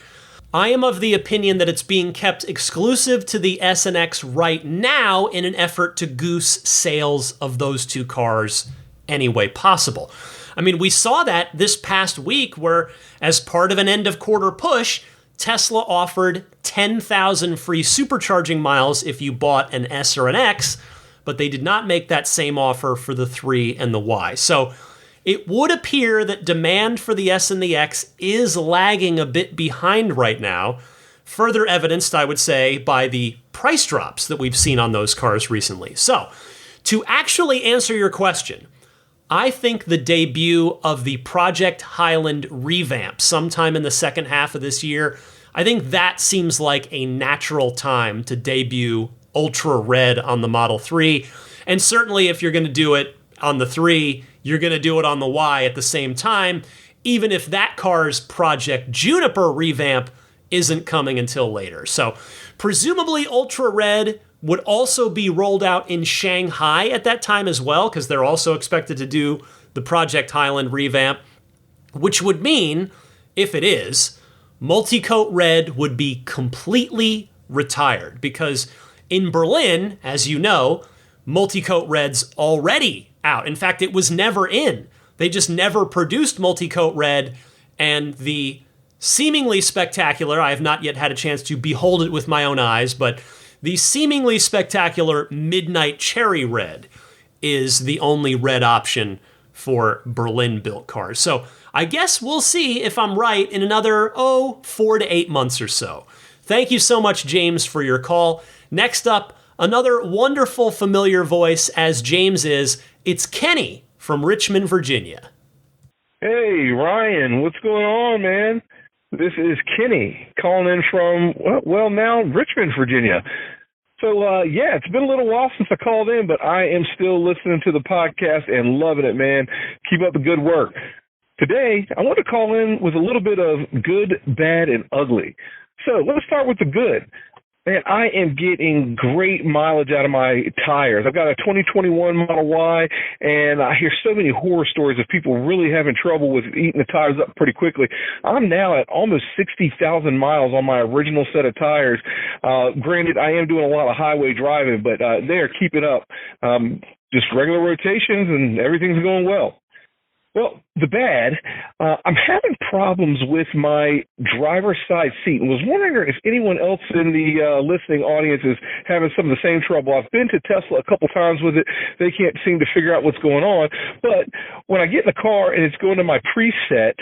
I am of the opinion that it's being kept exclusive to the S and X right now in an effort to goose sales of those 2 cars any way possible. I mean, we saw that this past week where, as part of an end-of-quarter push, Tesla offered 10,000 free supercharging miles if you bought an S or an X, but they did not make that same offer for the 3 and the Y. So it would appear that demand for the S and the X is lagging a bit behind right now, further evidenced, I would say, by the price drops that we've seen on those cars recently. So, to actually answer your question, I think the debut of the Project Highland revamp sometime in the second half of this year, I think that seems like a natural time to debut Ultra Red on the Model 3. And certainly if you're going to do it on the 3, you're going to do it on the Y at the same time, even if that car's Project Juniper revamp isn't coming until later. So presumably Ultra Red would also be rolled out in Shanghai at that time as well, because they're also expected to do the Project Highland revamp, which would mean, if it is, multi-coat red would be completely retired, because in Berlin, as you know, multi-coat red's already out. In fact, it was never in. They just never produced multi-coat red, and the seemingly spectacular, I have not yet had a chance to behold it with my own eyes, but the seemingly spectacular Midnight Cherry Red is the only red option for Berlin-built cars. So I guess we'll see if I'm right in another, 4 to 8 months or so. Thank you so much, James, for your call. Next up, another wonderful familiar voice, as James is. It's Kenny from Richmond, Virginia. Hey, Ryan, what's going on, man? This is Kenny calling in from, now Richmond, Virginia. So, it's been a little while since I called in, but I am still listening to the podcast and loving it, man. Keep up the good work. Today, I want to call in with a little bit of good, bad, and ugly. So let's start with the good. Man, I am getting great mileage out of my tires. I've got a 2021 Model Y, and I hear so many horror stories of people really having trouble with eating the tires up pretty quickly. I'm now at almost 60,000 miles on my original set of tires. Granted, I am doing a lot of highway driving, but they are keeping up. Just regular rotations, and everything's going well. Well, the bad, I'm having problems with my driver's side seat, and was wondering if anyone else in the listening audience is having some of the same trouble. I've been to Tesla a couple times with it. They can't seem to figure out what's going on. But when I get in the car and it's going to my preset,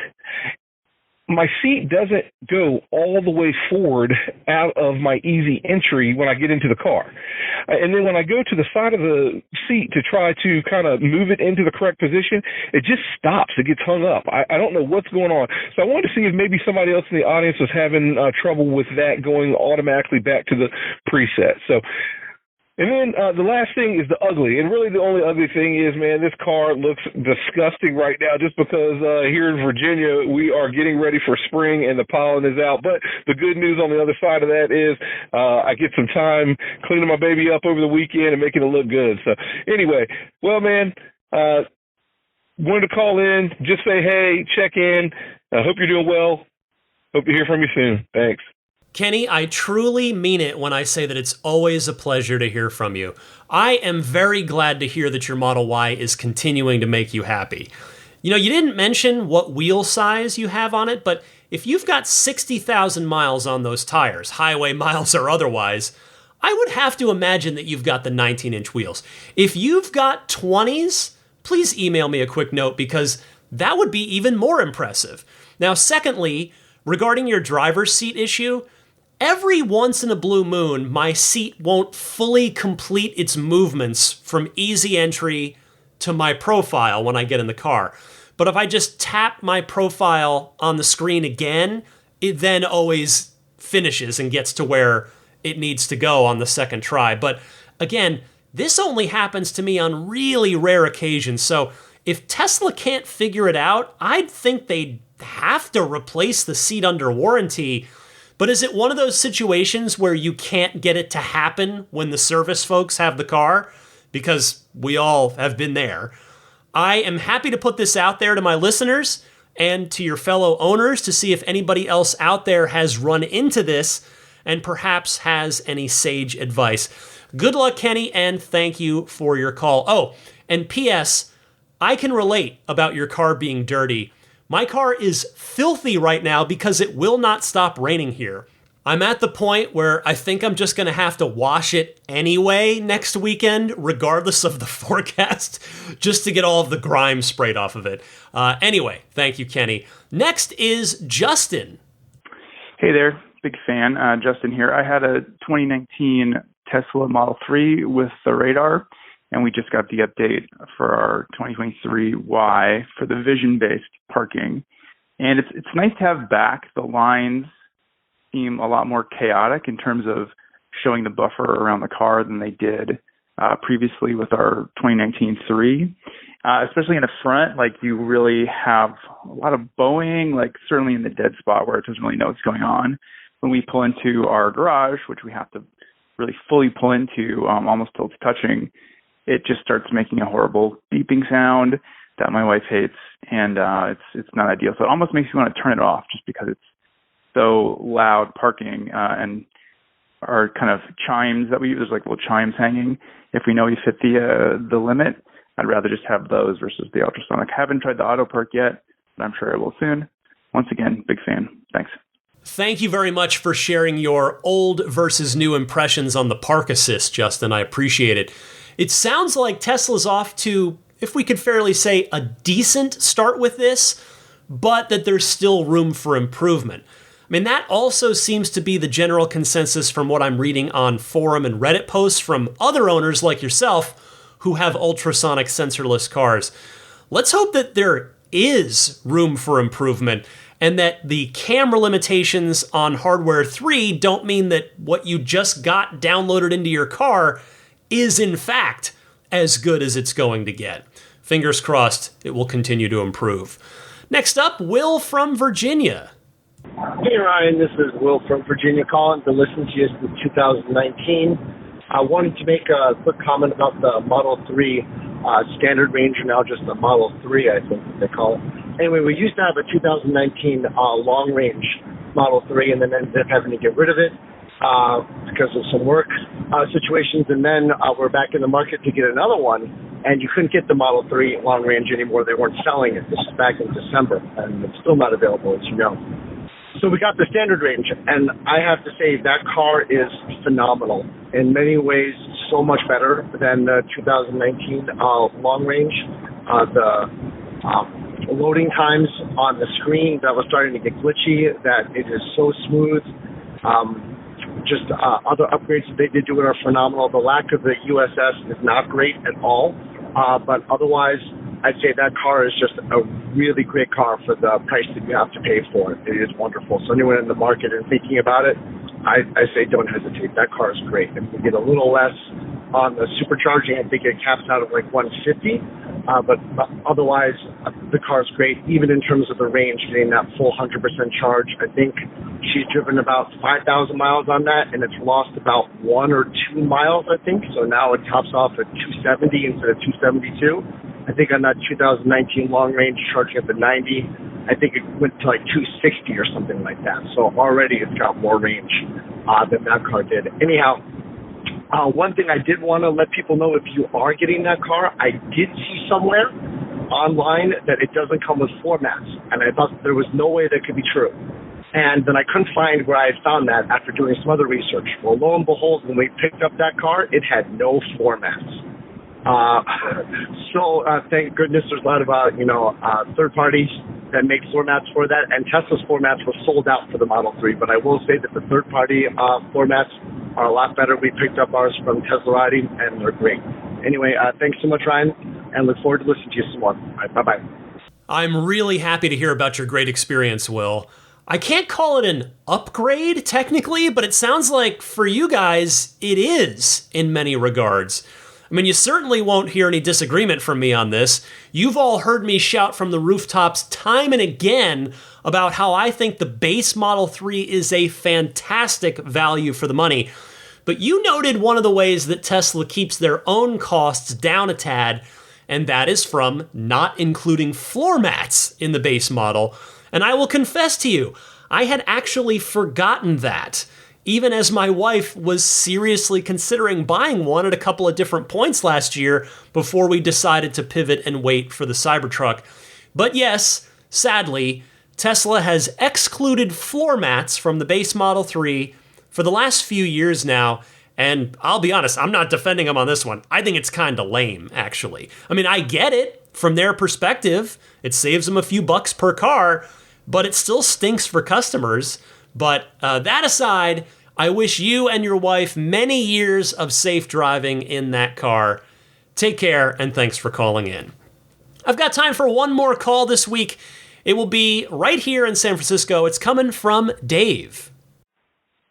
my seat doesn't go all the way forward out of my easy entry when I get into the car. And then when I go to the side of the seat to try to kind of move it into the correct position, it just stops. It gets hung up. I don't know what's going on. So I wanted to see if maybe somebody else in the audience was having trouble with that going automatically back to the preset. So And then the last thing is the ugly. And really the only ugly thing is, man, this car looks disgusting right now just because here in Virginia we are getting ready for spring and the pollen is out. But the good news on the other side of that is I get some time cleaning my baby up over the weekend and making it look good. So anyway, well, man, wanted to call in, just say hey, check in. I hope you're doing well. Hope to hear from you soon. Thanks. Kenny, I truly mean it when I say that it's always a pleasure to hear from you. I am very glad to hear that your Model Y is continuing to make you happy. You know, you didn't mention what wheel size you have on it, but if you've got 60,000 miles on those tires, highway miles or otherwise, I would have to imagine that you've got the 19-inch wheels. If you've got 20s, please email me a quick note because that would be even more impressive. Now, secondly, regarding your driver's seat issue, every once in a blue moon, my seat won't fully complete its movements from easy entry to my profile when I get in the car. But if I just tap my profile on the screen again, it then always finishes and gets to where it needs to go on the second try. But again, this only happens to me on really rare occasions. So if Tesla can't figure it out, I'd think they'd have to replace the seat under warranty. But is it one of those situations where you can't get it to happen when the service folks have the car? Because we all have been there. I am happy to put this out there to my listeners and to your fellow owners to see if anybody else out there has run into this and perhaps has any sage advice. Good luck, Kenny, and thank you for your call. Oh, and P.S., I can relate about your car being dirty. My car is filthy right now because it will not stop raining here. I'm at the point where I think I'm just going to have to wash it anyway next weekend, regardless of the forecast, just to get all of the grime sprayed off of it. Anyway, thank you, Kenny. Next is Justin. Hey there, big fan. Justin here. I had a 2019 Tesla Model 3 with the radar, and we just got the update for our 2023 Y for the vision-based parking. And it's nice to have back. The lines seem a lot more chaotic in terms of showing the buffer around the car than they did previously with our 2019 3. Especially in the front, like you really have a lot of bowing, like certainly in the dead spot where it doesn't really know what's going on. When we pull into our garage, which we have to really fully pull into almost till it's touching, it just starts making a horrible beeping sound that my wife hates, and it's not ideal. So it almost makes you want to turn it off just because it's so loud parking, and our kind of chimes that we use, there's like little chimes hanging. If we know we've hit the limit, I'd rather just have those versus the ultrasonic. Haven't tried the auto park yet, but I'm sure I will soon. Once again, big fan. Thanks. Thank you very much for sharing your old versus new impressions on the Park Assist, Justin. I appreciate it. It sounds like Tesla's off to, if we could fairly say, a decent start with this, but that there's still room for improvement. I mean, that also seems to be the general consensus from what I'm reading on forum and Reddit posts from other owners like yourself who have ultrasonic sensorless cars. Let's hope that there is room for improvement and that the camera limitations on Hardware 3 don't mean that what you just got downloaded into your car is in fact as good as it's going to get. Fingers crossed it will continue to improve. Next up, Will from Virginia. Hey Ryan, this is Will from Virginia calling to listen to you since 2019. I wanted to make a quick comment about the Model 3 standard range, or now just the Model 3, I think they call it. Anyway, we used to have a 2019 long range Model 3 and then ended up having to get rid of it because of some work situations, and then we're back in the market to get another one, and you couldn't get the Model 3 long range anymore. They weren't selling it. This is back in December, and it's still not available, as you know. So we got the standard range, and I have to say that car is phenomenal. In many ways, so much better than the 2019 long range. The loading times on the screen that was starting to get glitchy, that it is so smooth. Just other upgrades that they did do it are phenomenal. The lack of the USS is not great at all, but otherwise, I'd say that car is just a really great car for the price that you have to pay for it. It is wonderful. So anyone in the market and thinking about it, I say don't hesitate. That car is great. If you get a little less On the supercharging, I think it caps out at like 150. But otherwise, the car's great, even in terms of the range, getting that full 100% charge. I think she's driven about 5,000 miles on that, and it's lost about 1 or 2 miles, I think. So now it tops off at 270 instead of 272. I think on that 2019 long range, charging up at 90, I think it went to like 260 or something like that. So already it's got more range than that car did. Anyhow, one thing I did want to let people know, if you are getting that car, I did see somewhere online that it doesn't come with floor mats, and I thought there was no way that could be true. And then I couldn't find where I had found that after doing some other research. Well, lo and behold, when we picked up that car, it had no floor mats. So thank goodness there's a lot of third parties that make floor mats for that, and Tesla's floor mats were sold out for the Model 3. But I will say that the third party floor mats are a lot better. We picked up ours from Tesla Riding, and they're great. Anyway, thanks so much, Ryan, and look forward to listening to you some more. All right, bye-bye. I'm really happy to hear about your great experience, Will. I can't call it an upgrade, technically, but it sounds like for you guys, it is in many regards. I mean, you certainly won't hear any disagreement from me on this. You've all heard me shout from the rooftops time and again about how I think the base Model 3 is a fantastic value for the money. But you noted one of the ways that Tesla keeps their own costs down a tad, and that is from not including floor mats in the base model. And I will confess to you, I had actually forgotten that, even as my wife was seriously considering buying one at a couple of different points last year before we decided to pivot and wait for the Cybertruck. But yes, sadly, Tesla has excluded floor mats from the base Model 3 for the last few years now, and I'll be honest, I'm not defending them on this one. I think it's kind of lame, actually. I mean, I get it from their perspective. It saves them a few bucks per car, but it still stinks for customers. But that aside, I wish you and your wife many years of safe driving in that car. Take care, and thanks for calling in. I've got time for one more call this week. It will be right here in San Francisco. It's coming from Dave.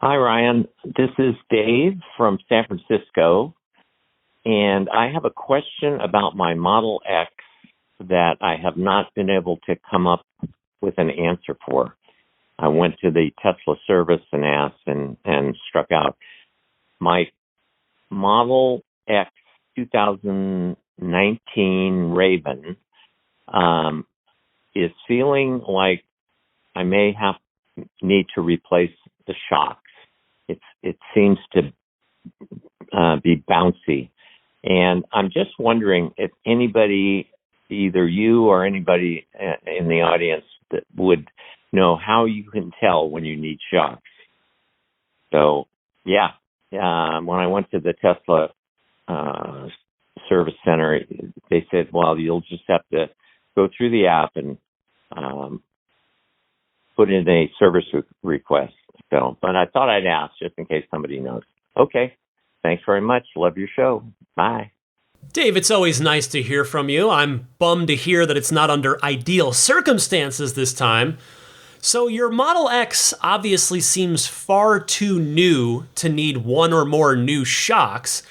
Hi, Ryan. This is Dave from San Francisco, and I have a question about my Model X that I have not been able to come up with an answer for. I went to the Tesla service and asked and struck out. My Model X 2019 Raven is feeling like I may need to replace the shocks. It seems to be bouncy. And I'm just wondering if anybody, either you or anybody in the audience, that would know how you can tell when you need shocks. So, yeah, when I went to the Tesla service center, they said, well, you'll just have to go through the app and put in a service request. So, but I thought I'd ask just in case somebody knows. Okay, thanks very much. Love your show. Bye. Dave, it's always nice to hear from you. I'm bummed to hear that it's not under ideal circumstances this time. So your Model X obviously seems far too new to need one or more new shocks.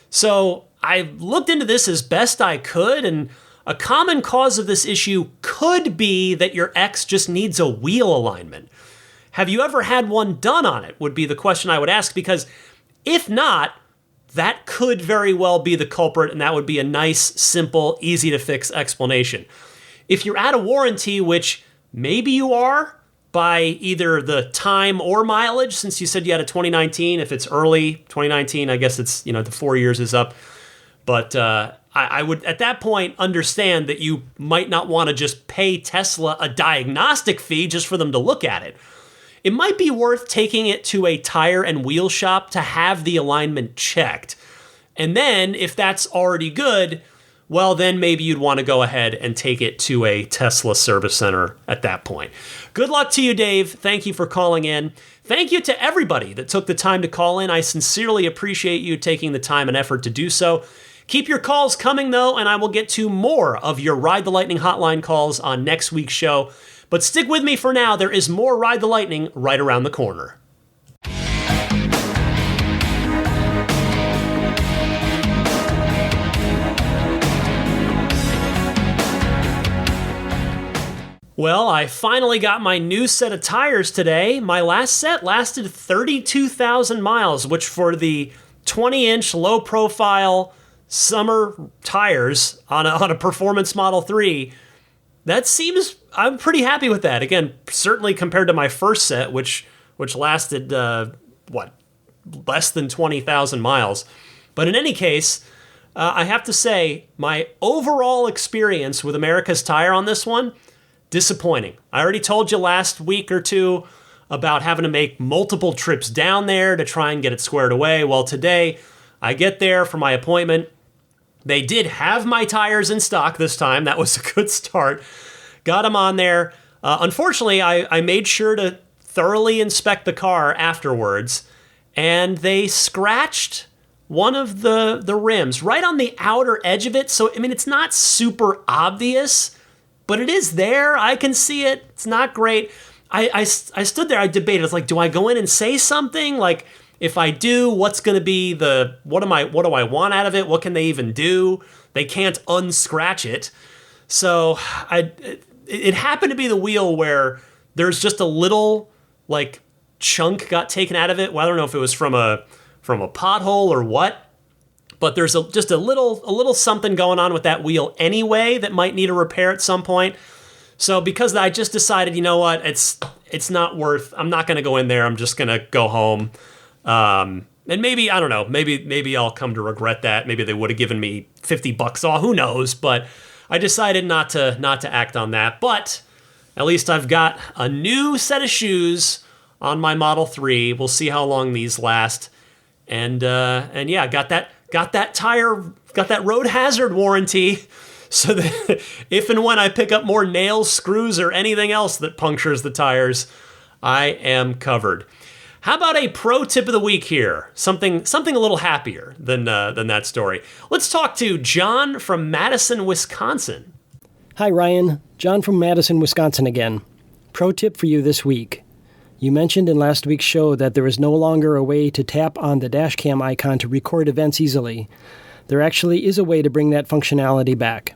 So I looked into this as best I could, and a common cause of this issue could be that your X just needs a wheel alignment. Have you ever had one done on it, would be the question I would ask, because if not, that could very well be the culprit, and that would be a nice, simple, easy-to-fix explanation. If you're out of warranty, which maybe you are, by either the time or mileage, since you said you had a 2019, if it's early 2019, I guess it's, the 4 years is up. But I would, at that point, understand that you might not want to just pay Tesla a diagnostic fee just for them to look at it. It might be worth taking it to a tire and wheel shop to have the alignment checked. And then, if that's already good, well, then maybe you'd want to go ahead and take it to a Tesla service center at that point. Good luck to you, Dave. Thank you for calling in. Thank you to everybody that took the time to call in. I sincerely appreciate you taking the time and effort to do so. Keep your calls coming, though, and I will get to more of your Ride the Lightning hotline calls on next week's show. But stick with me for now. There is more Ride the Lightning right around the corner. Well, I finally got my new set of tires today. My last set lasted 32,000 miles, which for the 20-inch low-profile summer tires on a performance Model 3, I'm pretty happy with that. Again, certainly compared to my first set, which lasted, less than 20,000 miles. But in any case, I have to say, my overall experience with America's Tire on this one, disappointing. I already told you last week or two about having to make multiple trips down there to try and get it squared away. Well, today, I get there for my appointment. They did have my tires in stock this time. That was a good start. Got them on there. Unfortunately, I made sure to thoroughly inspect the car afterwards, and they scratched one of the rims right on the outer edge of it. So, I mean, it's not super obvious, but it is there. I can see it. It's not great. I stood there. I debated. I was like, do I go in and say something? Like, if I do, what's going to be what do I want out of it? What can they even do? They can't unscratch it. So it happened to be the wheel where there's just a little like chunk got taken out of it. Well, I don't know if it was from a pothole or what, but there's just a little something going on with that wheel anyway that might need a repair at some point. So because I just decided, you know what, it's not worth. I'm not going to go in there. I'm just going to go home. And maybe, I don't know, maybe I'll come to regret that. Maybe they would have given me $50 off. Who knows? But I decided not to act on that. But at least I've got a new set of shoes on my Model 3. We'll see how long these last. And yeah, got that tire, got that road hazard warranty, so that if and when I pick up more nails, screws, or anything else that punctures the tires, I am covered. How about a pro tip of the week here? Something a little happier than that story. Let's talk to John from Madison, Wisconsin. Hi, Ryan. John from Madison, Wisconsin again. Pro tip for you this week. You mentioned in last week's show that there is no longer a way to tap on the dash cam icon to record events easily. There actually is a way to bring that functionality back.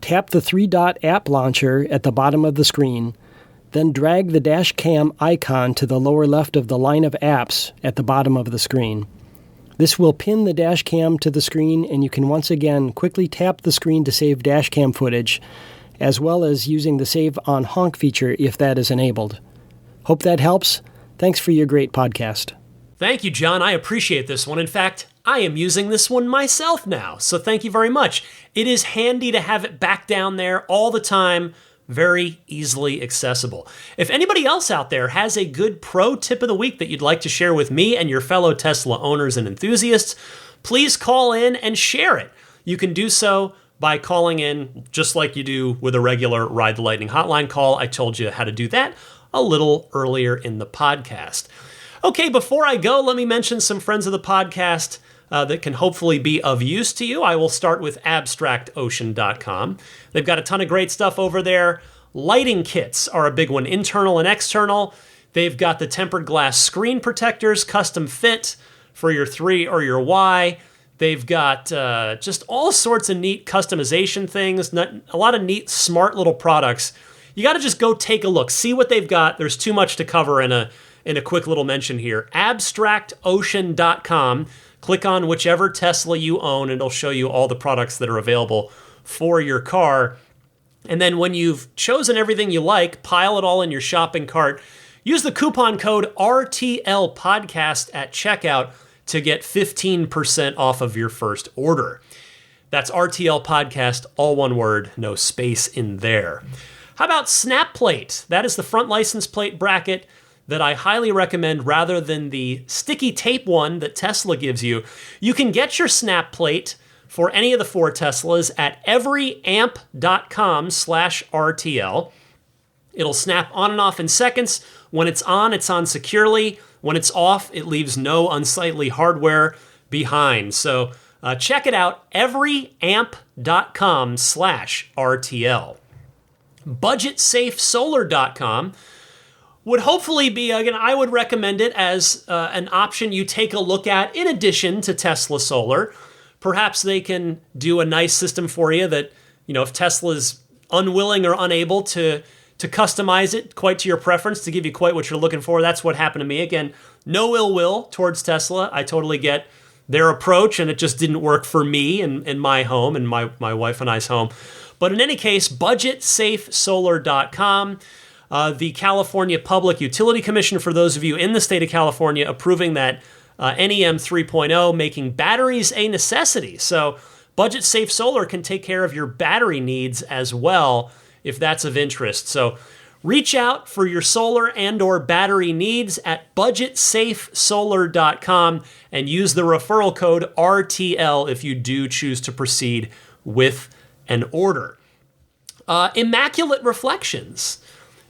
Tap the three-dot app launcher at the bottom of the screen, then drag the dash cam icon to the lower left of the line of apps at the bottom of the screen. This will pin the dash cam to the screen, and you can once again quickly tap the screen to save dash cam footage, as well as using the Save on Honk feature if that is enabled. Hope that helps. Thanks for your great podcast. Thank you, John. I appreciate this one. In fact, I am using this one myself now, so thank you very much. It is handy to have it back down there all the time, very easily accessible. If anybody else out there has a good pro tip of the week that you'd like to share with me and your fellow Tesla owners and enthusiasts, please call in and share it. You can do so by calling in just like you do with a regular Ride the Lightning hotline call. I told you how to do that a little earlier in the podcast. Okay, before I go, let me mention some friends of the podcast that can hopefully be of use to you. I will start with abstractocean.com. They've got a ton of great stuff over there. Lighting kits are a big one, internal and external. They've got the tempered glass screen protectors, custom fit for your 3 or your Y. They've got just all sorts of neat customization things, a lot of neat, smart little products. You got to just go take a look, see what they've got. There's too much to cover in a quick little mention here. Abstractocean.com. Click on whichever Tesla you own, and it'll show you all the products that are available for your car. And then when you've chosen everything you like, pile it all in your shopping cart. Use the coupon code RTLPodcast at checkout to get 15% off of your first order. That's RTL Podcast, all one word, no space in there. How about Snap Plate? That is the front license plate bracket that I highly recommend rather than the sticky tape one that Tesla gives you. You can get your Snap Plate for any of the 4 Teslas at everyamp.com/RTL. It'll snap on and off in seconds. When it's on securely. When it's off, it leaves no unsightly hardware behind. So check it out, everyamp.com/RTL. BudgetSafeSolar.com would hopefully be, again, I would recommend it as an option you take a look at in addition to Tesla Solar. Perhaps they can do a nice system for you that, if Tesla's unwilling or unable to to customize it quite to your preference, to give you quite what you're looking for. That's what happened to me. Again, no ill will towards Tesla. I totally get their approach, and it just didn't work for me in my home and my wife and I's home. But in any case, budgetsafesolar.com, the California Public Utility Commission, for those of you in the state of California, approving that NEM 3.0, making batteries a necessity. So Budget Safe Solar can take care of your battery needs as well, if that's of interest. So reach out for your solar and or battery needs at budgetsafesolar.com and use the referral code RTL if you do choose to proceed with an order. Immaculate Reflections.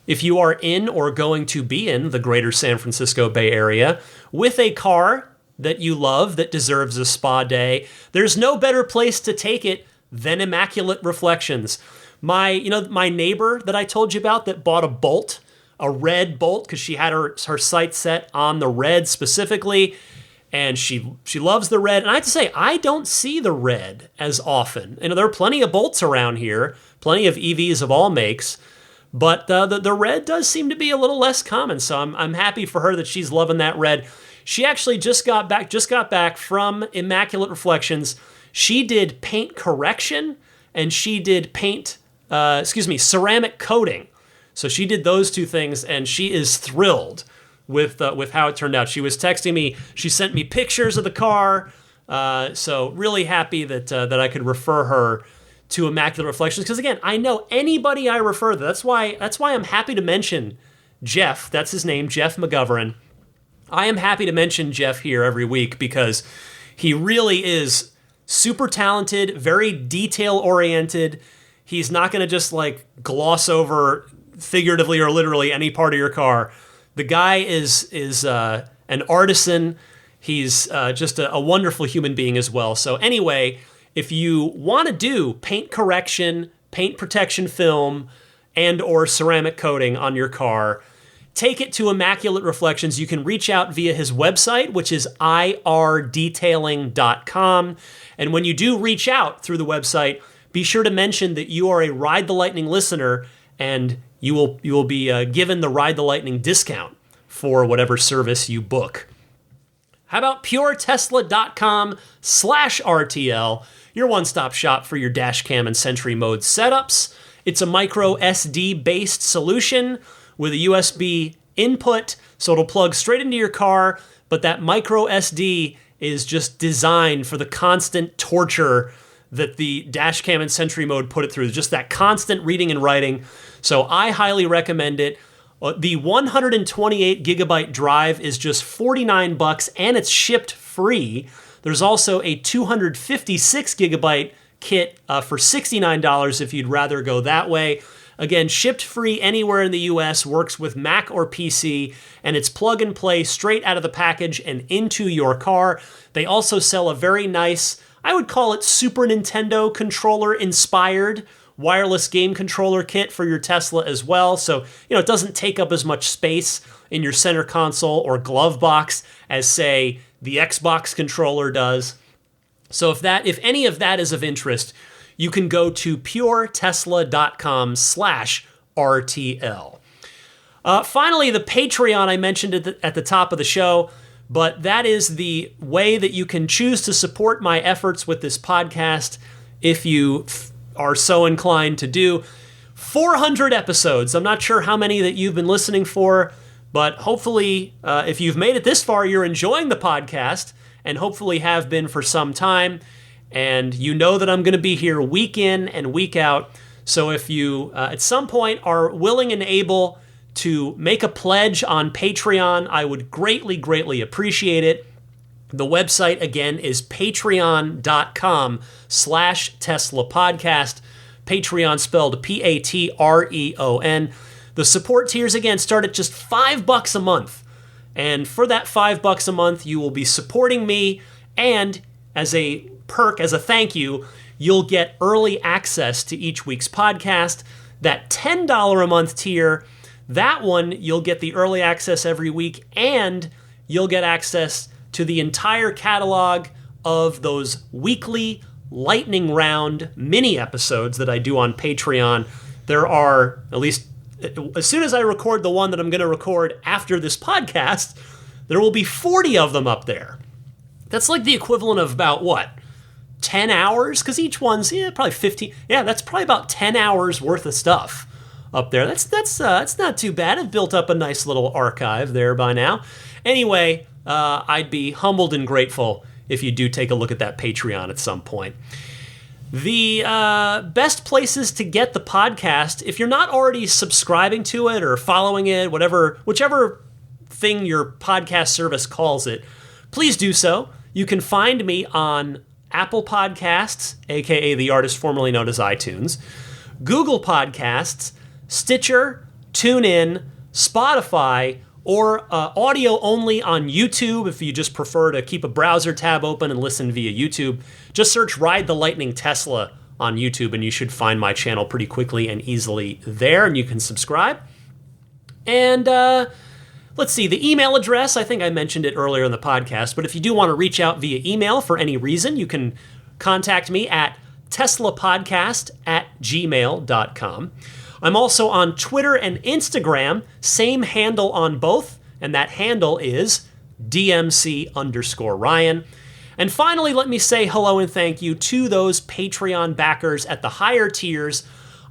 If you are in or going to be in the greater San Francisco Bay Area with a car that you love that deserves a spa day, there's no better place to take it than Immaculate Reflections. My neighbor that I told you about that bought a red Bolt, because she had her sights set on the red specifically, and she loves the red. And I have to say, I don't see the red as often. There are plenty of Bolts around here, plenty of EVs of all makes, but the red does seem to be a little less common. So I'm happy for her that she's loving that red. She actually just got back from Immaculate Reflections. She did paint correction, and she did ceramic coating. So she did those two things, and she is thrilled with how it turned out. She was texting me. She sent me pictures of the car. So really happy that I could refer her to Immaculate Reflections, because again, I know anybody I refer to. That's why I'm happy to mention Jeff. That's his name, Jeff McGovern. I am happy to mention Jeff here every week because he really is super talented, very detail oriented. He's not going to just like gloss over figuratively or literally any part of your car. The guy is an artisan. He's just a wonderful human being as well. So anyway, if you want to do paint correction, paint protection film, and or ceramic coating on your car, take it to Immaculate Reflections. You can reach out via his website, which is irdetailing.com. And when you do reach out through the website, be sure to mention that you are a Ride the Lightning listener, and you will be given the Ride the Lightning discount for whatever service you book. How about puretesla.com/RTL, your one-stop shop for your dash cam and Sentry mode setups. It's a micro SD-based solution with a USB input, so it'll plug straight into your car, but that micro SD is just designed for the constant torture that the dash cam and Sentry mode put it through, just that constant reading and writing. So I highly recommend it. The 128 gigabyte drive is just $49 and it's shipped free. There's also a 256 gigabyte kit for $69 if you'd rather go that way. Again, shipped free anywhere in the US, works with Mac or PC, and it's plug and play straight out of the package and into your car. They also sell a very nice, I would call it Super Nintendo controller inspired wireless game controller kit for your Tesla as well. So, it doesn't take up as much space in your center console or glove box as, say, the Xbox controller does. So if any of that is of interest, you can go to puretesla.com/RTL. Finally, the Patreon, I mentioned it at the top of the show, but that is the way that you can choose to support my efforts with this podcast if you are so inclined to do. 400 episodes. I'm not sure how many that you've been listening for, but hopefully, if you've made it this far, you're enjoying the podcast, and hopefully have been for some time. And you know that I'm going to be here week in and week out. So if you, at some point, are willing and able to make a pledge on Patreon, I would greatly, greatly appreciate it. The website, again, is patreon.com/Tesla Podcast. Patreon spelled Patreon. The support tiers, again, start at just $5 a month. And for that $5 a month, you will be supporting me. And as a perk, as a thank you, you'll get early access to each week's podcast. That $10 a month tier, that one, you'll get the early access every week, and you'll get access to the entire catalog of those weekly lightning round mini episodes that I do on Patreon. There are, at least as soon as I record the one that I'm going to record after this podcast, there will be 40 of them up there. That's like the equivalent of about, what, 10 hours? Because each one's, probably 15. Yeah, that's probably about 10 hours worth of stuff up there. That's not too bad. I've built up a nice little archive there by now. Anyway, I'd be humbled and grateful if you do take a look at that Patreon at some point. The best places to get the podcast, if you're not already subscribing to it or following it, whichever thing your podcast service calls it, please do so. You can find me on Apple Podcasts, aka the artist formerly known as iTunes, Google Podcasts, Stitcher, TuneIn, Spotify, or audio only on YouTube if you just prefer to keep a browser tab open and listen via YouTube. Just search Ride the Lightning Tesla on YouTube and you should find my channel pretty quickly and easily there, and you can subscribe. And let's see, the email address, I think I mentioned it earlier in the podcast, but if you do want to reach out via email for any reason, you can contact me at teslapodcast@gmail.com. I'm also on Twitter and Instagram, same handle on both, and that handle is DMC_Ryan. And finally, let me say hello and thank you to those Patreon backers at the higher tiers.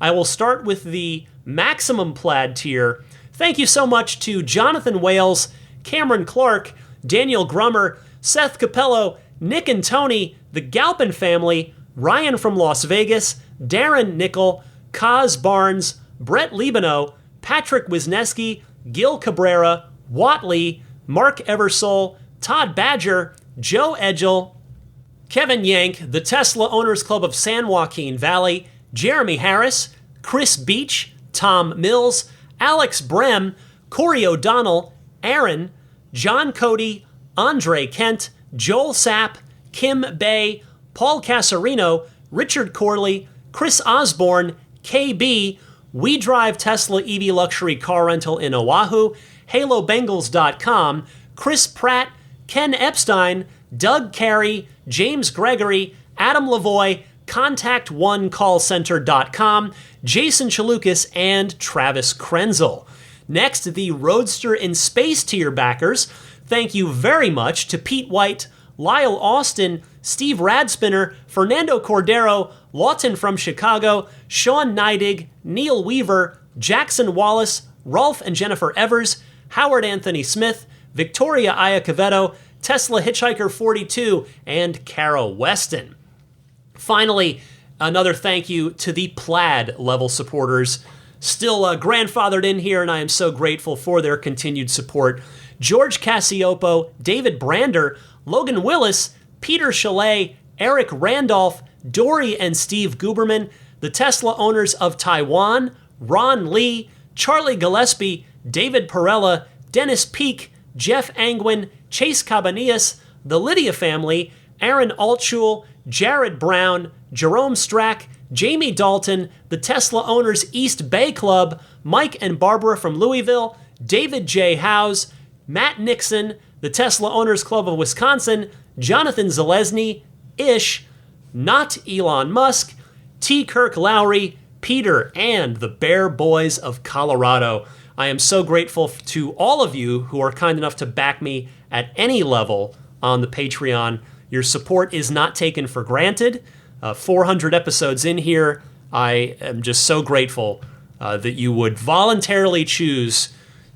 I will start with the maximum plaid tier. Thank you so much to Jonathan Wales, Cameron Clark, Daniel Grummer, Seth Capello, Nick and Tony, the Galpin family, Ryan from Las Vegas, Darren Nickel, Kaz Barnes, Brett Libano, Patrick Wisniewski, Gil Cabrera, Watley, Mark Eversole, Todd Badger, Joe Edgel, Kevin Yank, the Tesla Owners Club of San Joaquin Valley, Jeremy Harris, Chris Beach, Tom Mills, Alex Brem, Corey O'Donnell, Aaron, John Cody, Andre Kent, Joel Sapp, Kim Bay, Paul Casarino, Richard Corley, Chris Osborne, KB, We Drive Tesla EV Luxury Car Rental in Oahu, HaloBengals.com, Chris Pratt, Ken Epstein, Doug Carey, James Gregory, Adam Lavoie, ContactOneCallCenter.com, Jason Chalukas, and Travis Krenzel. Next, the Roadster in Space tier backers. Thank you very much to Pete White, Lyle Austin, Steve Radspinner, Fernando Cordero, Lawton from Chicago, Sean Neidig, Neil Weaver, Jackson Wallace, Rolf and Jennifer Evers, Howard Anthony Smith, Victoria Iacovetto, Tesla Hitchhiker 42, and Kara Weston. Finally, another thank you to the Plaid level supporters, still grandfathered in here, and I am so grateful for their continued support. George Cassiopo, David Brander, Logan Willis, Peter Chalet, Eric Randolph, Dory and Steve Guberman, the Tesla Owners of Taiwan, Ron Lee, Charlie Gillespie, David Perella, Dennis Peak, Jeff Angwin, Chase Cabanillas, the Lydia family, Aaron Altschul, Jared Brown, Jerome Strack, Jamie Dalton, the Tesla Owners East Bay Club, Mike and Barbara from Louisville, David J. Howes, Matt Nixon, the Tesla Owners Club of Wisconsin, Jonathan Zalesny, Ish, Not Elon Musk, T. Kirk Lowry, Peter, and the Bear Boys of Colorado. I am so grateful to all of you who are kind enough to back me at any level on the Patreon. Your support is not taken for granted. 400 episodes in here, I am just so grateful that you would voluntarily choose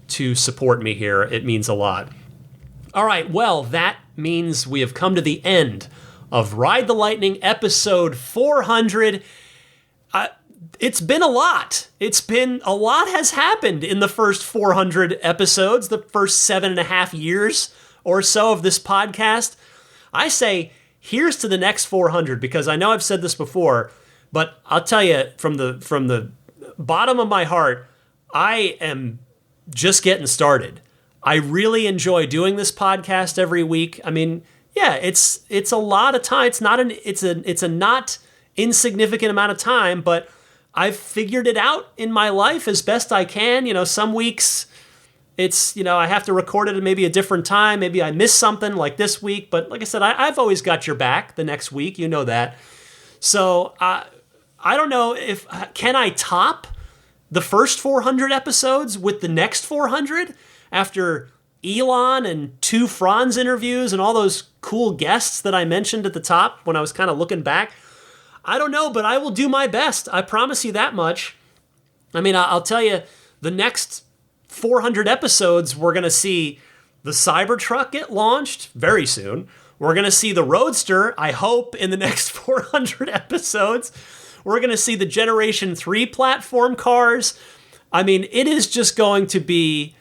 to support me here. It means a lot. All right, well, that means we have come to the end of Ride the Lightning episode 400. It's been a lot. A lot has happened in the first 400 episodes, the first 7.5 years or so of this podcast. I say, here's to the next 400, because I know I've said this before, but I'll tell you from the bottom of my heart, I am just getting started. I really enjoy doing this podcast every week. I mean, yeah, it's a lot of time. It's a not insignificant amount of time, but I've figured it out in my life as best I can. You know, some weeks it's, I have to record it at maybe a different time. Maybe I miss something like this week, but like I said, I've always got your back the next week. You know that. So I don't know can I top the first 400 episodes with the next 400 after Elon and 2 Franz interviews and all those cool guests that I mentioned at the top when I was kind of looking back. I don't know, but I will do my best. I promise you that much. I mean, I'll tell you, the next 400 episodes, we're going to see the Cybertruck get launched very soon. We're going to see the Roadster, I hope, in the next 400 episodes. We're going to see the Generation 3 platform cars. I mean, it is just going to be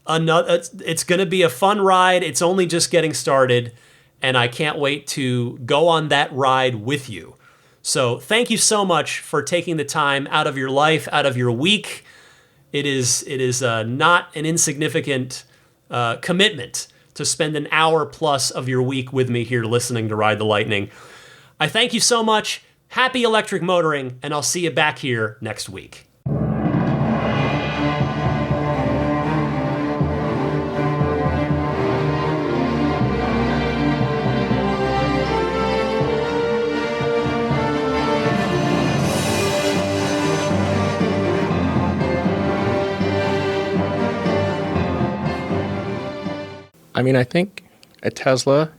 it's going to be a fun ride. It's only just getting started, and I can't wait to go on that ride with you. So thank you so much for taking the time out of your life, out of your week. It is not an insignificant commitment to spend an hour plus of your week with me here listening to Ride the Lightning. I thank you so much. Happy electric motoring, and I'll see you back here next week. I mean, I think a Tesla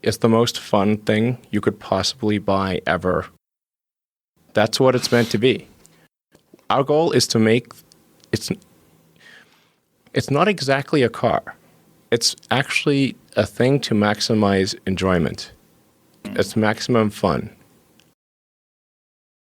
is the most fun thing you could possibly buy ever. That's what it's meant to be. Our goal is to make it's not exactly a car. It's actually a thing to maximize enjoyment. It's maximum fun.